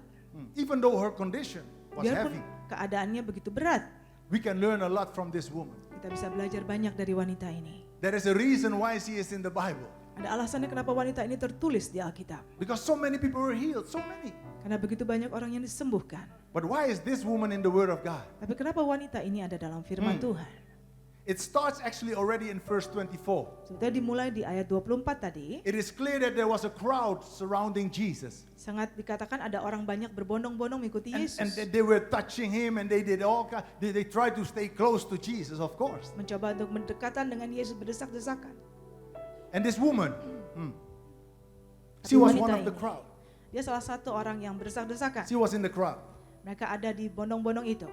even though her condition was biarpun heavy. keadaannya begitu berat. We can learn a lot from this woman. Kita bisa belajar banyak dari wanita ini. There is a reason why she is in the Bible. Ada alasannya kenapa wanita ini tertulis di Alkitab. Because so many people were healed, so many. Karena begitu banyak orang yang disembuhkan. But why is this woman in the Word of God? Tapi kenapa wanita ini ada dalam firman Tuhan? It starts actually already in verse 24. Sebetulnya dimulai di ayat 24 tadi. It is clear that there was a crowd surrounding Jesus. Sangat dikatakan ada orang banyak berbondong-bondong mengikuti And Yesus. they were touching him and they did all they tried to stay close to Jesus, of course. Mencoba untuk mendekatan dengan Yesus, berdesak-desakan. And this woman, she Tapi was wanita one of the ini, crowd. Dia salah satu orang yang berdesak-desakan. She was in the crowd. Mereka ada di bondong-bondong itu.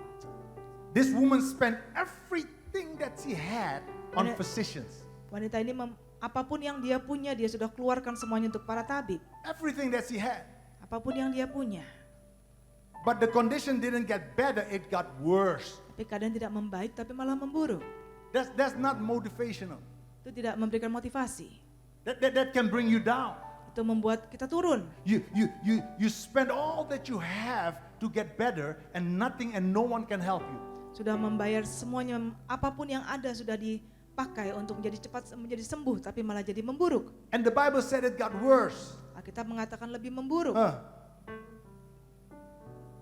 This woman spent everything that she had on Wanita- physicians. Wanita ini apapun yang dia punya, dia sudah keluarkan semuanya untuk para tabib. Everything that she had. Apapun yang dia punya. But the condition didn't get better, it got worse. Tapi keadaan tidak membaik, tapi malah memburuk. That's not motivational. Itu tidak memberikan motivasi. That can bring you down. Itu membuat kita turun. You spend all that you have to get better and nothing and no one can help you. Sudah membayar semuanya, apapun yang ada sudah dipakai untuk menjadi cepat menjadi sembuh, tapi malah jadi memburuk. And the Bible said it got worse. Alkitab mengatakan lebih memburuk.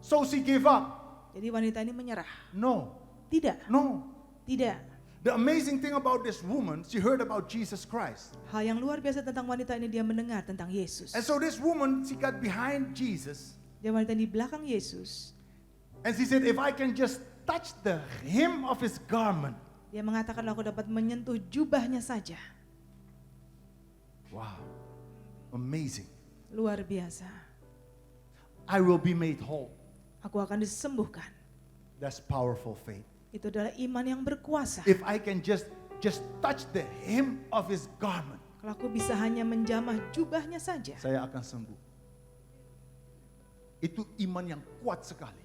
So she gave up. Jadi wanita ini menyerah. No, Tidak, no. tidak. The amazing thing about this woman, she heard about Jesus Christ. Hal yang luar biasa tentang wanita ini, dia mendengar tentang Yesus. And so this woman, she got behind Jesus. Dia wanita di belakang Yesus. And she said, if I can just touch the hem of his garment. Dia mengatakan, aku dapat menyentuh jubahnya saja. Wow, amazing. Luar biasa. I will be made whole. Aku akan disembuhkan. That's powerful faith. Itu adalah iman yang berkuasa. If I can just touch the hem of his garment, Kalau aku bisa hanya menjamah jubahnya saja, saya akan sembuh. Itu iman yang kuat sekali.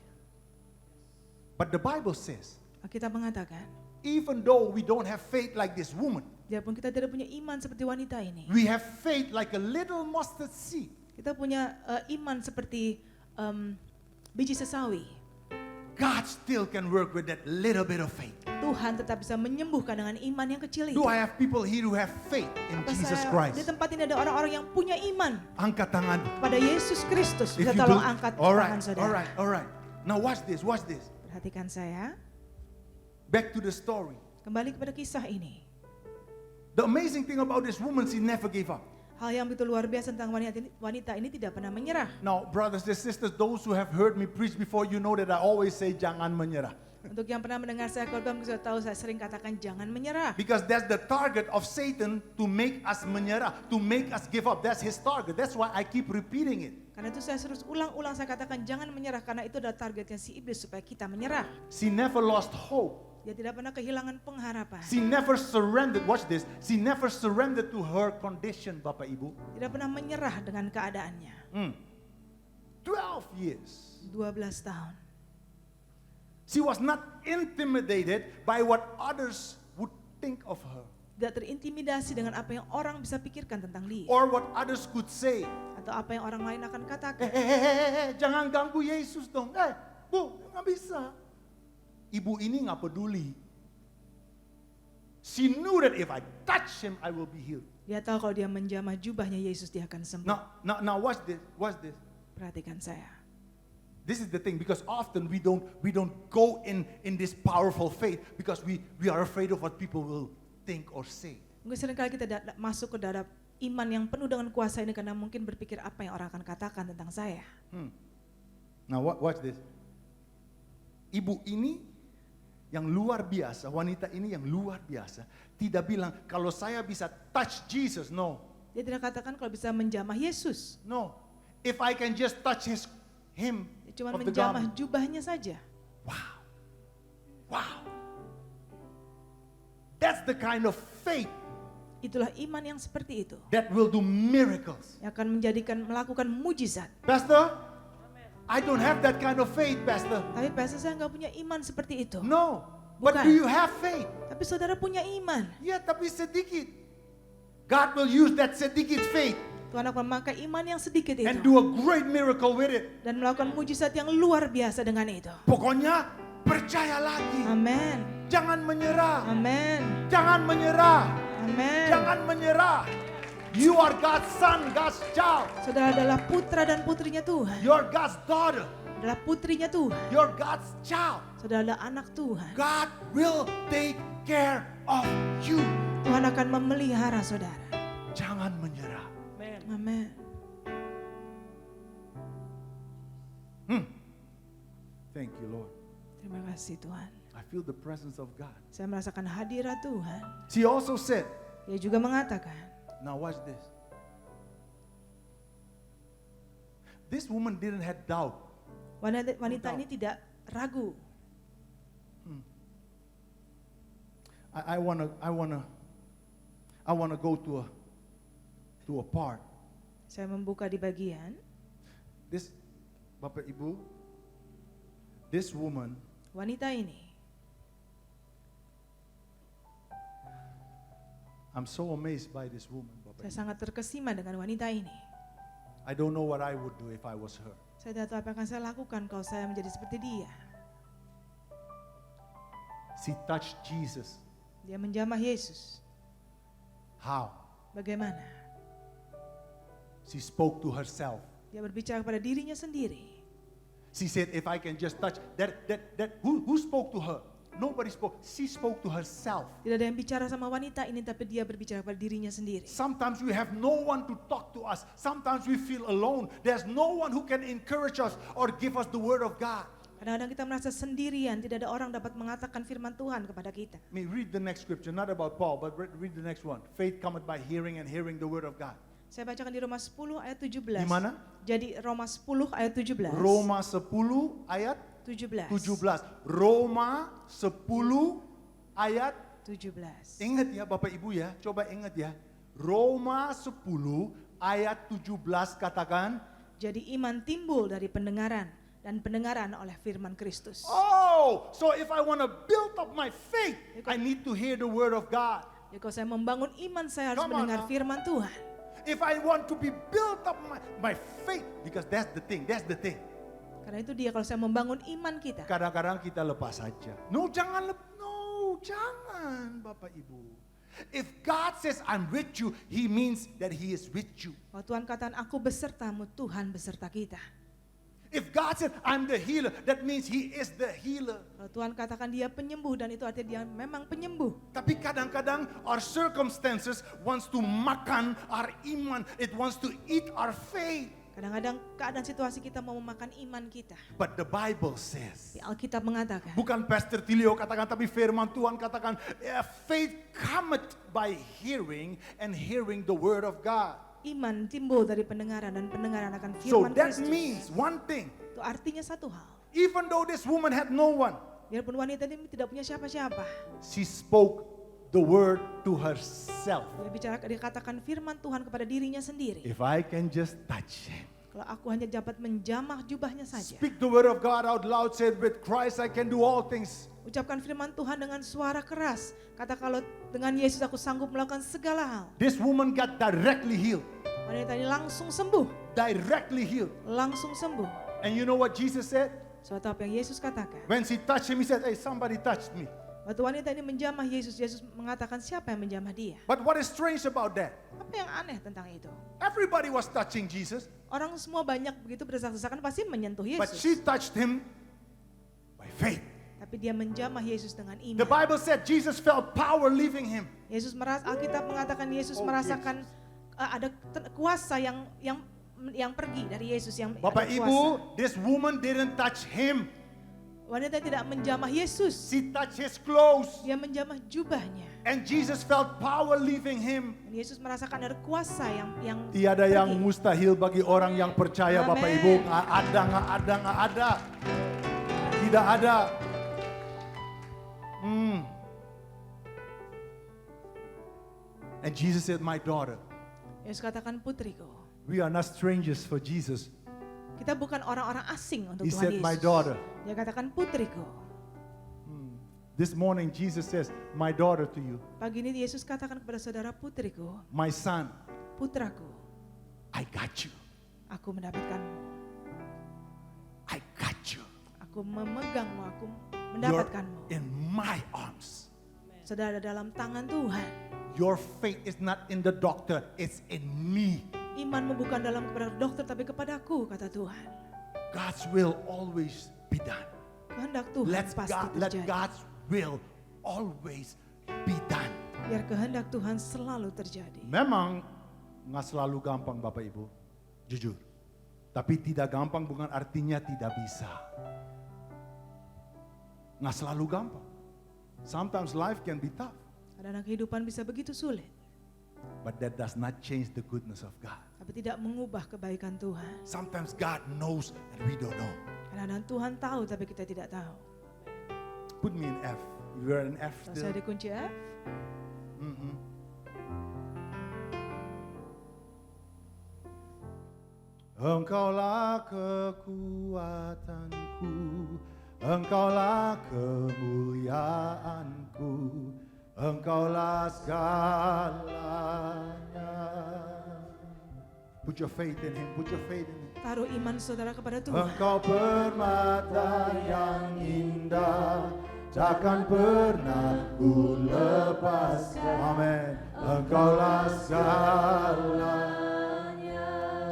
But the Bible says, kita mengatakan, even though we don't have faith like this woman, biarpun kita tidak punya iman seperti wanita ini, we have faith like a little mustard seed. kita punya iman seperti biji sesawi. God still can work with that little bit of faith. Tuhan tetap bisa menyembuhkan dengan iman yang kecil itu. Do I have people here who have faith in Apa Jesus di Christ? tempat ini ada orang-orang yang punya iman Angkat tangan. pada Yesus Kristus. If Bisa you tolong do- angkat Alright, tangan saudara. alright, alright. Now watch this, watch this. Perhatikan saya. Back to the story. Kembali kepada kisah ini. The amazing thing about this woman, she never gave up. Hal yang begitu luar biasa tentang wanita ini tidak pernah menyerah. Now, brothers and sisters, those who have heard me preach before, you know that I always say jangan menyerah. Untuk yang pernah mendengar saya khotbah, mungkin sudah tahu saya sering katakan jangan menyerah. Because that's the target of Satan, to make us menyerah, to make us give up. That's his target. That's why I keep repeating it. Karena itu saya terus ulang-ulang saya katakan jangan menyerah, karena itu adalah targetnya si iblis supaya kita menyerah. She never lost hope. Dia tidak pernah kehilangan pengharapan. She never surrendered. Watch this. She never surrendered to her condition, Bapak Ibu. Tidak pernah menyerah dengan keadaannya. 12 years. 12 tahun. She was not intimidated by what others would think of her. Tidak terintimidasi dengan apa yang orang bisa pikirkan tentang dia. Or what others could say. Atau apa yang orang lain akan katakan. Jangan ganggu Yesus dong. Bu, nggak bisa. Ibu ini nggak peduli. She knew that if I touch him, I will be healed. Dia tahu kalau dia menjamah jubahnya Yesus, dia akan sembuh. Now watch this. Watch this. Perhatikan saya. This is the thing, because often we don't go in this powerful faith because we are afraid of what people will think or say. Mungkin seringkali kita masuk ke dalam iman yang penuh dengan kuasa ini karena mungkin berpikir apa yang orang akan katakan tentang saya. Now watch this. Ibu ini yang luar biasa, wanita ini yang luar biasa, tidak bilang kalau saya bisa touch Jesus, no. Dia tidak katakan kalau bisa menjamah Yesus. No. If I can just touch him Dia cuma of the menjamah garment. jubahnya saja. Wow. Wow. That's the kind of faith Itulah iman yang seperti itu. that will do miracles. Yang akan melakukan mujizat. Pastor, I don't have that kind of faith, Pastor. Tapi pastor saya nggak punya iman seperti itu. No. But Bukan. do you have faith? Tapi saudara punya iman. Ya, tapi sedikit. God will use that sedikit faith Tuhan akan memakai iman yang sedikit and itu. do a great miracle with it. Dan melakukan mujizat yang luar biasa dengan itu. Pokoknya percaya lagi. Amin. Jangan menyerah. Amin. Jangan menyerah. Amin. Jangan menyerah. You are God's son, God's child. Saudara adalah putra dan putrinya Tuhan. You're God's daughter. Adalah putrinya Tuhan. You're God's child. Saudara adalah anak Tuhan. God will take care of you. Tuhan akan memelihara saudara. Jangan menyerah. Amin. Thank you, Lord. Terima kasih Tuhan. I feel the presence of God. Saya merasakan hadirat Tuhan. She also said, Dia juga mengatakan, now watch this. This woman didn't have doubt. wanita ini tidak ragu. I wanna go to a part. Saya membuka di bagian, This, Bapak Ibu, this woman, wanita ini. I'm so amazed by this woman, Bapak Saya Ibu. sangat terkesima dengan wanita ini. I don't know what I would do if I was her. Saya tidak tahu apa yang akan saya lakukan kalau saya menjadi seperti dia. She touched Jesus. Dia menjamah Yesus. How? Bagaimana? She spoke to herself. Dia berbicara kepada dirinya sendiri. She said, if I can just touch who spoke to her? Nobody spoke. She spoke to herself. Tidak ada yang bicara sama wanita ini, tapi dia berbicara kepada dirinya sendiri. Sometimes we have no one to talk to us. Sometimes we feel alone. There's no one who can encourage us or give us the word of God. Kadang-kadang kita merasa sendirian, tidak ada orang dapat mengatakan firman Tuhan kepada kita. Let me read the next scripture, not about Paul, but read the next one. Faith cometh by hearing and hearing the word of God. Saya bacakan di Roma 10 ayat 17. Di mana? Jadi Roma 10 ayat 17. Roma 10 ayat 17. 17. Roma 10 ayat 17. Ingat ya Bapak Ibu ya, coba ingat ya. Roma 10 ayat 17 katakan, Jadi iman timbul dari pendengaran, dan pendengaran oleh firman Kristus. oh, so if I want to build up my faith, I need to hear the word of God. Jadi kalau saya membangun iman, saya harus Come on mendengar now. firman Tuhan. If I want to be built up my faith, because that's the thing. Karena itu dia, kalau saya membangun iman kita. Kadang-kadang kita lepas saja. No, jangan Bapak Ibu. If God says I'm with you, He means that He is with you. Kalau Tuhan katakan aku besertamu, Tuhan beserta kita. If God said I'm the healer, that means He is the healer. Kalau Tuhan katakan dia penyembuh, dan itu artinya dia memang penyembuh. Tapi kadang-kadang our circumstances wants to makan our iman. It wants to eat our faith. Kadang-kadang keadaan situasi kita mau memakan iman kita. But the Bible says, Di Alkitab mengatakan, bukan Pastor Tilio katakan, tapi firman Tuhan katakan, faith cometh by hearing and hearing the word of God. iman timbul dari pendengaran, dan pendengaran akan So firman that Kristus. means one thing, Itu artinya satu hal. even though this woman had no one, Biarpun wanita ini tidak punya siapa-siapa, she spoke the word to herself. dia katakan firman Tuhan kepada dirinya sendiri. If I can just touch him. Kalau aku hanya dapat menjamah jubahnya saja. Speak the word of God out loud, said with Christ I can do all things. Ucapkan firman Tuhan dengan suara keras. Kata, kalau dengan Yesus aku sanggup melakukan segala hal. This woman got directly healed. Wanita ini langsung sembuh. Directly healed. Langsung sembuh. And you know what Jesus said? Suatu apa yang Yesus katakan. When she touched him, he said, hey, somebody touched me. Waktu wanita ini menjamah Yesus, Yesus mengatakan siapa yang menjamah dia. But what is strange about that? Apa yang aneh tentang itu? Everybody was touching Jesus, Orang semua banyak begitu berdesak-desakan pasti menyentuh but Yesus. she touched him by faith. Tapi dia menjamah Yesus dengan The iman. Bible said Jesus felt power leaving him. Yesus Alkitab mengatakan Yesus Oh, merasakan ada kuasa yang pergi dari Yesus, yang Bapak ada Ibu, kuasa. this woman didn't touch him. Wanita tidak menjamah Yesus. She touched his clothes. Dia menjamah jubahnya. And Jesus felt power leaving him. Dan Yesus merasakan ada kuasa yang Tiada yang pergi. mustahil bagi orang yang percaya, Bapak Amen. Ibu. Nggak ada. Tidak ada. And Jesus said, my daughter, Yesus katakan, putriku. we are not strangers for Jesus. Kita bukan orang-orang asing untuk He Tuhan said, Yesus. my daughter. Dia katakan, putriku. This morning Jesus says, my daughter to you, Pagi ini Yesus katakan kepada saudara, putriku, my son, putraku, I got you. aku mendapatkanmu. I got you. Aku memegangmu, aku You're mendapatkanmu. in my arms. Saudara, dalam tangan Tuhan. Your faith is not in the doctor, it's in me. Imanmu bukan dalam kepada dokter, tapi kepadaku, kata Tuhan. God's will always be done. Kehendak Tuhan pasti Let terjadi. God's will always be done. Biar kehendak Tuhan selalu terjadi. Memang nggak selalu gampang Bapak Ibu, jujur. Tapi tidak gampang bukan artinya tidak bisa. Nggak selalu gampang. Sometimes life can be tough, Kadang kehidupan bisa begitu sulit, but that does not change the goodness of God. tapi tidak mengubah kebaikan Tuhan. Sometimes God knows and we don't know. Kadang-kadang Tuhan tahu, tapi kita tidak tahu. Put me in F. You're in F Kalau saya still. di kunci F, Engkaulah kekuatanku, Engkaulah kemuliaanku, Engkaulah segalanya. Put your faith in Him, put your faith in Him. taruh iman saudara kepada Tuhan. Engkau permata yang indah, takkan pernah ku lepaskan. Amin. Engkaulah segalanya.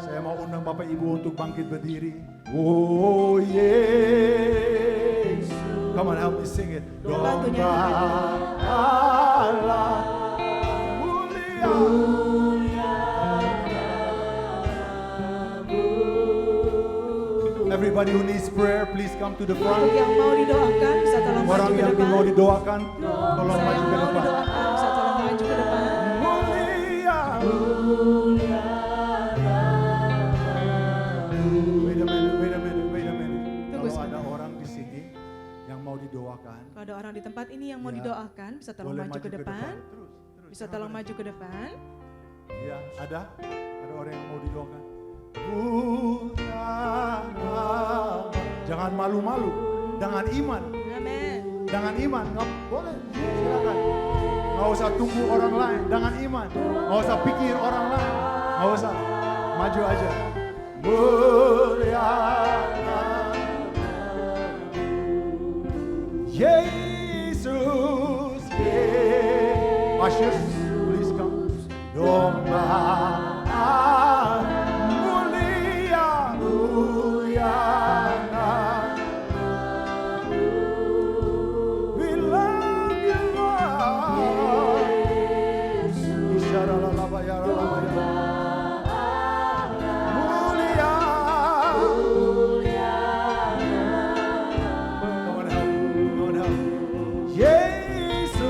Saya mau undang Bapak Ibu untuk bangkit berdiri. Oh Yesus. Come on, help me sing it. Bantunya. Domba Allah mulia. Everybody who needs prayer, please come to the front. Yang mau didoakan bisa tolong maju Orang ke yang depan. mau didoakan, tolong Saya maju yang ke mau depan. didoakan bisa tolong maju ke depan. Mulia. Wait a minute. Tunggu Kalau ada sebentar. orang di sini yang mau didoakan, Kalau ada orang di tempat ini yang mau Ya. didoakan bisa tolong boleh maju ke depan. Terus. Bisa tolong maju ke depan. Ya, ada orang yang mau didoakan. Punya. Jangan malu-malu, dengan iman. Amin. Dengan iman, nggak boleh, silakan. Nggak usah tunggu orang lain, dengan iman. Nggak usah pikir orang lain, nggak usah. Maju aja. Mulia Yesus. Ushers, please come. Domba mulia, mulia. We love you, Lord. Isharalabayaralabaya. Mulia. Come on, help. Yesus.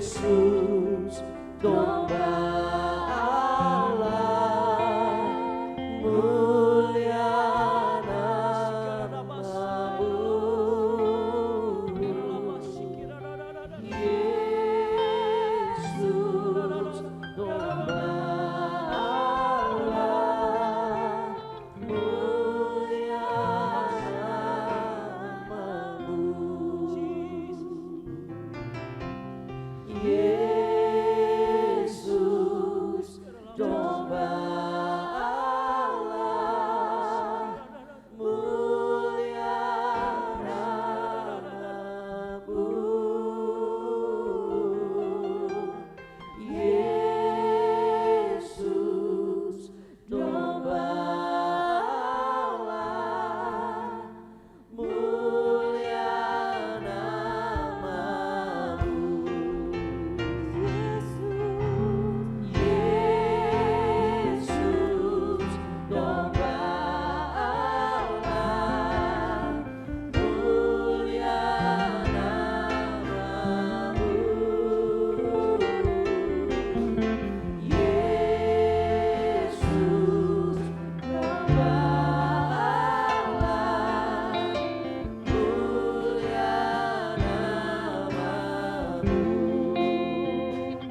Yesus, domba Allah, mulia namamu. Yesus, domba Allah, mulia namamu. Yesus, domba Allah, mulia namamu. Yesus, domba Allah, mulia namamu. Yesus, domba Allah, mulia namamu. Yesus, domba Allah, mulia namamu.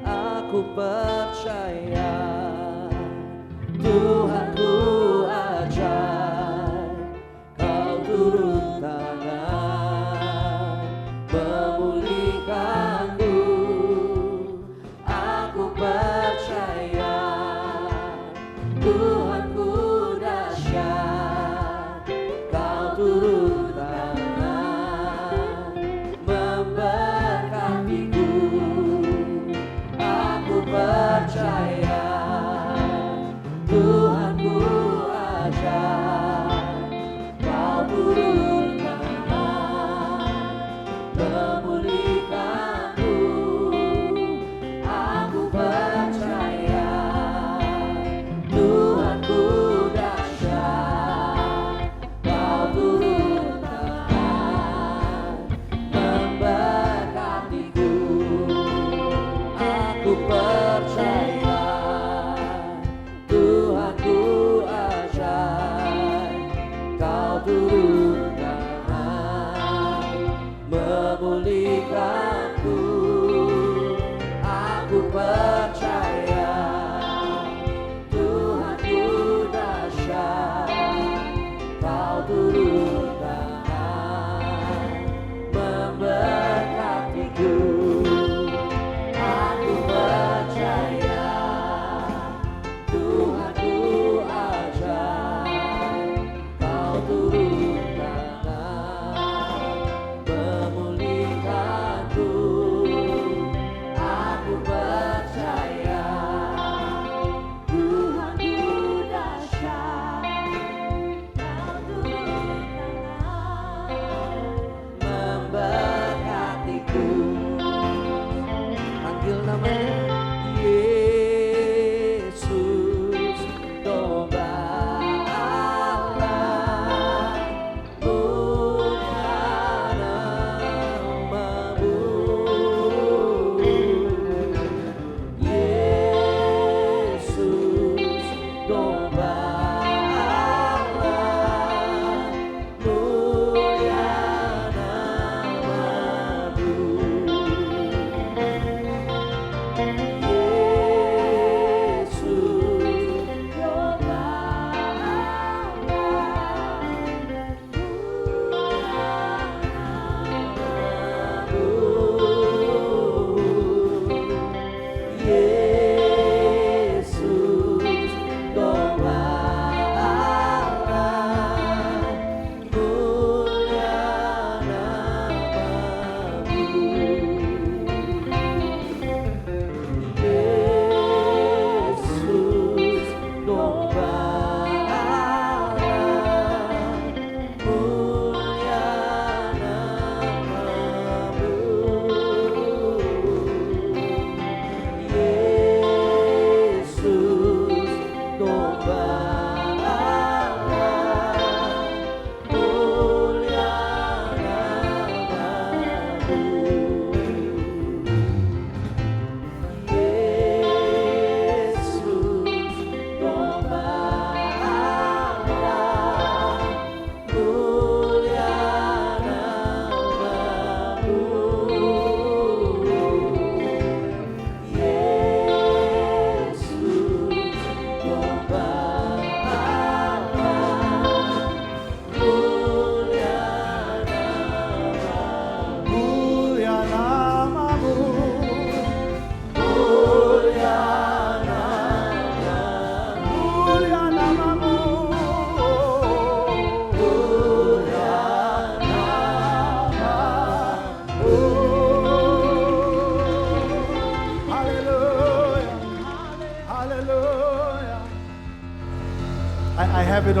Aku percaya Tuhanku ajaib, Kau turun tangan memulihkanku. Aku percaya Tuhanku dahsyat, Kau turun tangan memberkatiku. Aku percaya Tuhanku ajaib, Kau turun tangan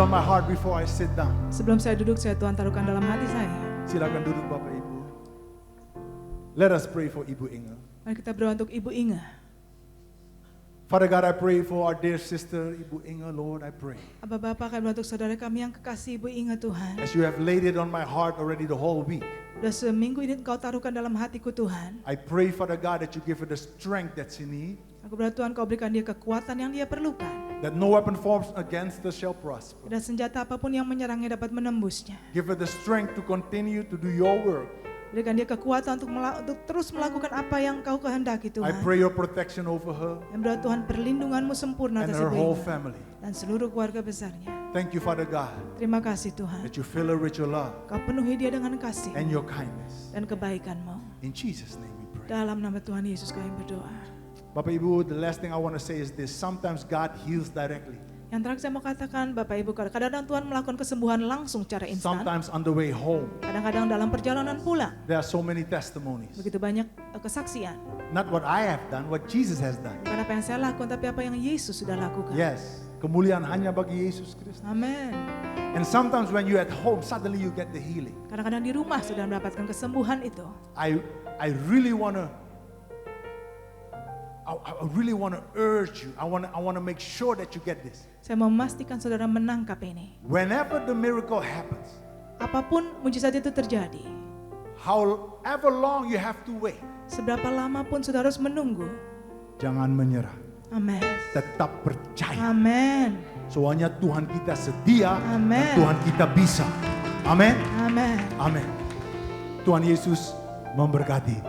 on my heart before I sit down. Sebelum saya duduk, saya Tuhan taruhkan dalam hati saya. Silakan duduk Bapak Ibu. Let us pray for Ibu Inge. Mari kita berdoa untuk Ibu Inge. Father God, I pray for our dear sister Ibu Inge, Lord, I pray. Aba Bapa, kami berdoa untuk saudara kami yang kekasih Ibu Inge Tuhan. As you have laid it on my heart already the whole week, Sudah seminggu ini Engkau taruhkan dalam hatiku Tuhan. I pray, Father God, that you give her the strength that she needs, Aku berdoa Tuhan Kau berikan dia kekuatan yang dia perlukan. that no weapon formed against her shall prosper. Dan senjata apapun yang menyerangnya dapat menembusnya. Give her the strength to continue to do your work. Berikan dia kekuatan untuk terus melakukan apa yang Kau kehendaki I Tuhan. pray your protection over her Dan berdoa Tuhan perlindunganmu sempurna and atas her Ibu whole Inge family. dan seluruh keluarga besarnya. Thank you, Father God, Terima kasih Tuhan. that you fill her with your love Kau penuhi dia dengan kasih and your kindness. dan kebaikan-Mu. In Jesus' name we pray. Dalam nama Tuhan Yesus kami berdoa. Bapak Ibu, the last thing I want to say is this. Sometimes God heals directly. Yang terakhir saya mau katakan, Bapak Ibu, kadang-kadang Tuhan melakukan kesembuhan langsung secara instan. Sometimes on the way home. Kadang-kadang dalam perjalanan pulang. There are so many testimonies. Begitu banyak kesaksian. Not what I have done, what Jesus has done. Bukan apa yang saya lakukan, tapi apa yang Yesus sudah lakukan. Yes, kemuliaan hanya bagi Yesus Kristus. Amin. And sometimes when you're at home, suddenly you get the healing. Kadang-kadang di rumah sudah mendapatkan kesembuhan itu. I really want to urge you. I want to make sure that you get this. Saya mau memastikan saudara menangkap ini. Whenever the miracle happens, Apapun mujizat itu terjadi, however long you have to wait, seberapa lama pun saudara harus menunggu. jangan menyerah. Amin. Tetap percaya. Amin. Soalnya Tuhan kita setia Amen. dan Tuhan kita bisa. Amin. Amin. Amin. Tuhan Yesus memberkati.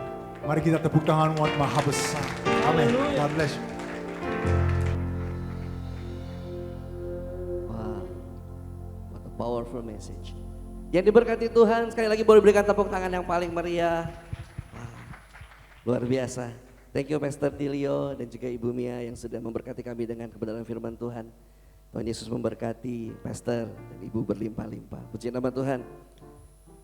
Mari kita tepuk tangan buat Maha Besar. Amin. God bless you. Wow, what a powerful message. Yang diberkati Tuhan, sekali lagi boleh berikan tepuk tangan yang paling meriah. Wow, luar biasa. Thank you Pastor Tilio dan juga Ibu Mia yang sudah memberkati kami dengan kebenaran firman Tuhan. Tuhan Yesus memberkati Pastor dan Ibu berlimpah-limpah. Puji nama Tuhan.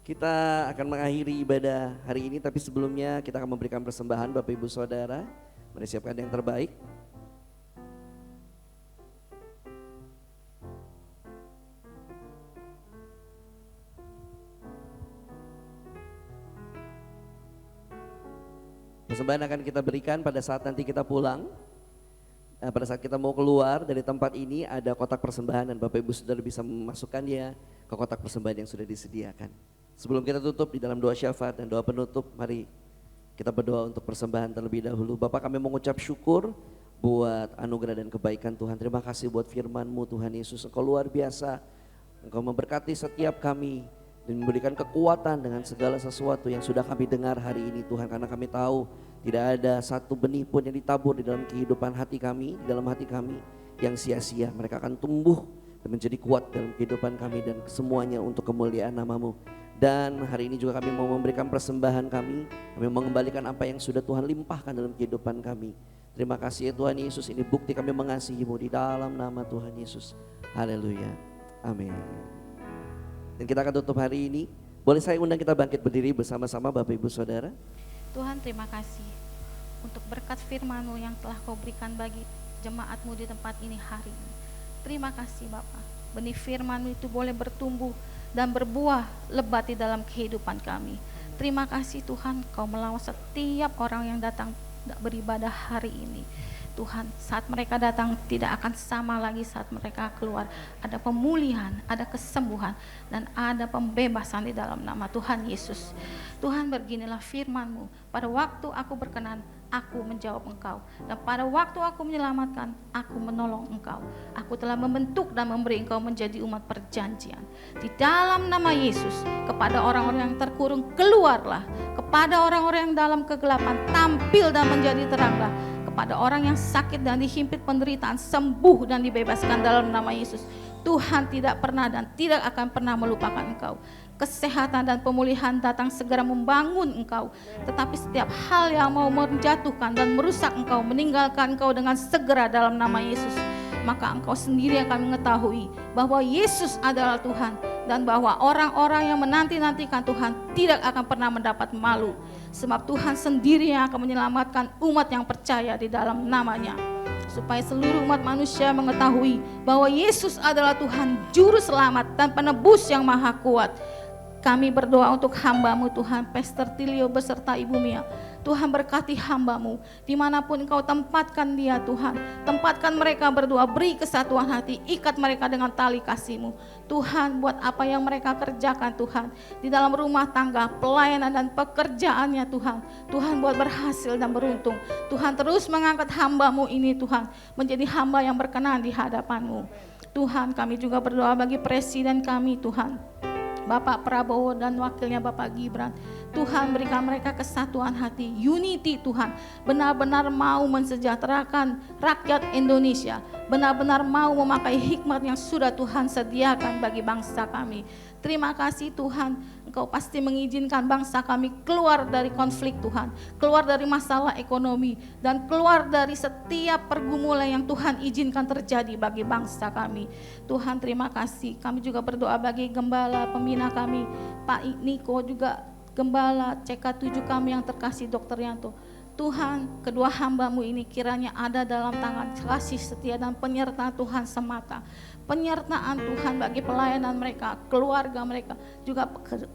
Kita akan mengakhiri ibadah hari ini, tapi sebelumnya kita akan memberikan persembahan Bapak Ibu Saudara. Mari siapkan yang terbaik. Persembahan akan kita berikan pada saat nanti kita pulang. Pada saat kita mau keluar dari tempat ini ada kotak persembahan dan Bapak Ibu Saudara bisa memasukkannya ke kotak persembahan yang sudah disediakan. Sebelum kita tutup di dalam doa syafaat dan doa penutup, mari kita berdoa untuk persembahan terlebih dahulu. Bapak, kami mengucap syukur buat anugerah dan kebaikan Tuhan. Terima kasih buat firman-Mu Tuhan Yesus. Engkau luar biasa. Engkau memberkati setiap kami dan memberikan kekuatan dengan segala sesuatu yang sudah kami dengar hari ini Tuhan. Karena kami tahu tidak ada satu benih pun yang ditabur di dalam kehidupan hati kami, di dalam hati kami yang sia-sia. Mereka akan tumbuh dan menjadi kuat dalam kehidupan kami dan semuanya untuk kemuliaan nama-Mu. Dan hari ini juga kami mau memberikan persembahan kami mengembalikan apa yang sudah Tuhan limpahkan dalam kehidupan kami. Terima kasih ya Tuhan Yesus, ini bukti kami mengasihi-Mu di dalam nama Tuhan Yesus. Haleluya, amin. Dan kita akan tutup hari ini. Boleh saya undang kita bangkit berdiri bersama-sama Bapak Ibu Saudara. Tuhan, terima kasih untuk berkat firman-Mu yang telah Kau berikan bagi jemaat-Mu di tempat ini hari ini. Terima kasih Bapa, benih firman-Mu itu boleh bertumbuh dan berbuah lebat di dalam kehidupan kami. Terima kasih Tuhan, Kau melawan setiap orang yang datang beribadah hari ini. Tuhan, saat mereka datang tidak akan sama lagi saat mereka keluar. Ada pemulihan, ada kesembuhan, dan ada pembebasan di dalam nama Tuhan Yesus. Tuhan, beginilah firman-Mu, pada waktu aku berkenan, aku menjawab Engkau, dan pada waktu aku menyelamatkan, aku menolong Engkau. Aku telah membentuk dan memberi Engkau menjadi umat perjanjian. Di dalam nama Yesus, kepada orang-orang yang terkurung, keluarlah. Kepada orang-orang yang dalam kegelapan, tampil dan menjadi teranglah. Kepada orang yang sakit dan dihimpit penderitaan, sembuh dan dibebaskan dalam nama Yesus. Tuhan tidak pernah dan tidak akan pernah melupakan Engkau. Kesehatan dan pemulihan datang segera membangun Engkau. Tetapi setiap hal yang mau menjatuhkan dan merusak Engkau, meninggalkan Engkau dengan segera dalam nama Yesus. Maka Engkau sendiri akan mengetahui bahwa Yesus adalah Tuhan. Dan bahwa orang-orang yang menanti-nantikan Tuhan tidak akan pernah mendapat malu. Sebab Tuhan sendiri yang akan menyelamatkan umat yang percaya di dalam namanya. supaya seluruh umat manusia mengetahui bahwa Yesus adalah Tuhan Juru Selamat dan Penebus yang Maha Kuat. Kami berdoa untuk hamba-Mu Tuhan, Pastor Tilio beserta Ibu Mia. Tuhan berkati hamba-Mu, dimanapun Engkau tempatkan dia Tuhan. Tempatkan mereka berdua, beri kesatuan hati, ikat mereka dengan tali kasih-Mu. Tuhan, buat apa yang mereka kerjakan Tuhan, di dalam rumah tangga, pelayanan dan pekerjaannya Tuhan. Tuhan buat berhasil dan beruntung. Tuhan terus mengangkat hamba-Mu ini Tuhan, menjadi hamba yang berkenan di hadapan-Mu. Tuhan, kami juga berdoa bagi presiden kami Tuhan, Bapak Prabowo dan wakilnya Bapak Gibran. Tuhan, berikan mereka kesatuan hati, unity Tuhan. Benar-benar mau mensejahterakan rakyat Indonesia. Benar-benar mau memakai hikmat yang sudah Tuhan sediakan bagi bangsa kami. Terima kasih Tuhan, Engkau pasti mengizinkan bangsa kami keluar dari konflik Tuhan, keluar dari masalah ekonomi, dan keluar dari setiap pergumulan yang Tuhan izinkan terjadi bagi bangsa kami. Tuhan, terima kasih. Kami juga berdoa bagi gembala pembina kami, Pak Niko, juga gembala CK7 kami yang terkasih Dr. Yanto. Tuhan, kedua hamba-Mu ini kiranya ada dalam tangan kasih setia dan penyertaan Tuhan semata. Penyertaan Tuhan bagi pelayanan mereka, keluarga mereka, juga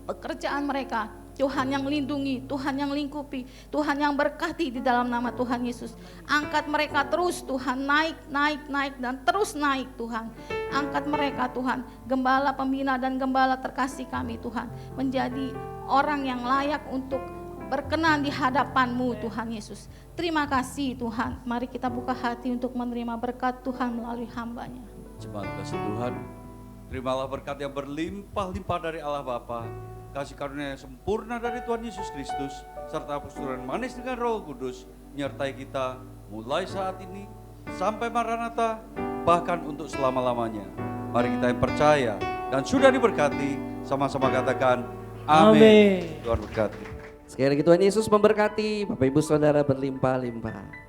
pekerjaan mereka. Tuhan yang lindungi, Tuhan yang lingkupi, Tuhan yang berkati di dalam nama Tuhan Yesus. Angkat mereka terus Tuhan, naik dan terus naik Tuhan. Angkat mereka Tuhan, gembala pembina dan gembala terkasih kami Tuhan, menjadi orang yang layak untuk berkenan di hadapan-Mu Tuhan Yesus. Terima kasih Tuhan. Mari kita buka hati untuk menerima berkat Tuhan melalui hamba-Nya. Jemaat kasih Tuhan, terimalah berkat yang berlimpah-limpah dari Allah Bapa, kasih karunia yang sempurna dari Tuhan Yesus Kristus, serta persetujuan manis dengan Roh Kudus menyertai kita mulai saat ini sampai Maranatha, bahkan untuk selama-lamanya. Mari kita yang percaya dan sudah diberkati, sama-sama katakan amin. Tuhan berkati. Sekali lagi Tuhan Yesus memberkati, Bapak Ibu Saudara berlimpah-limpah.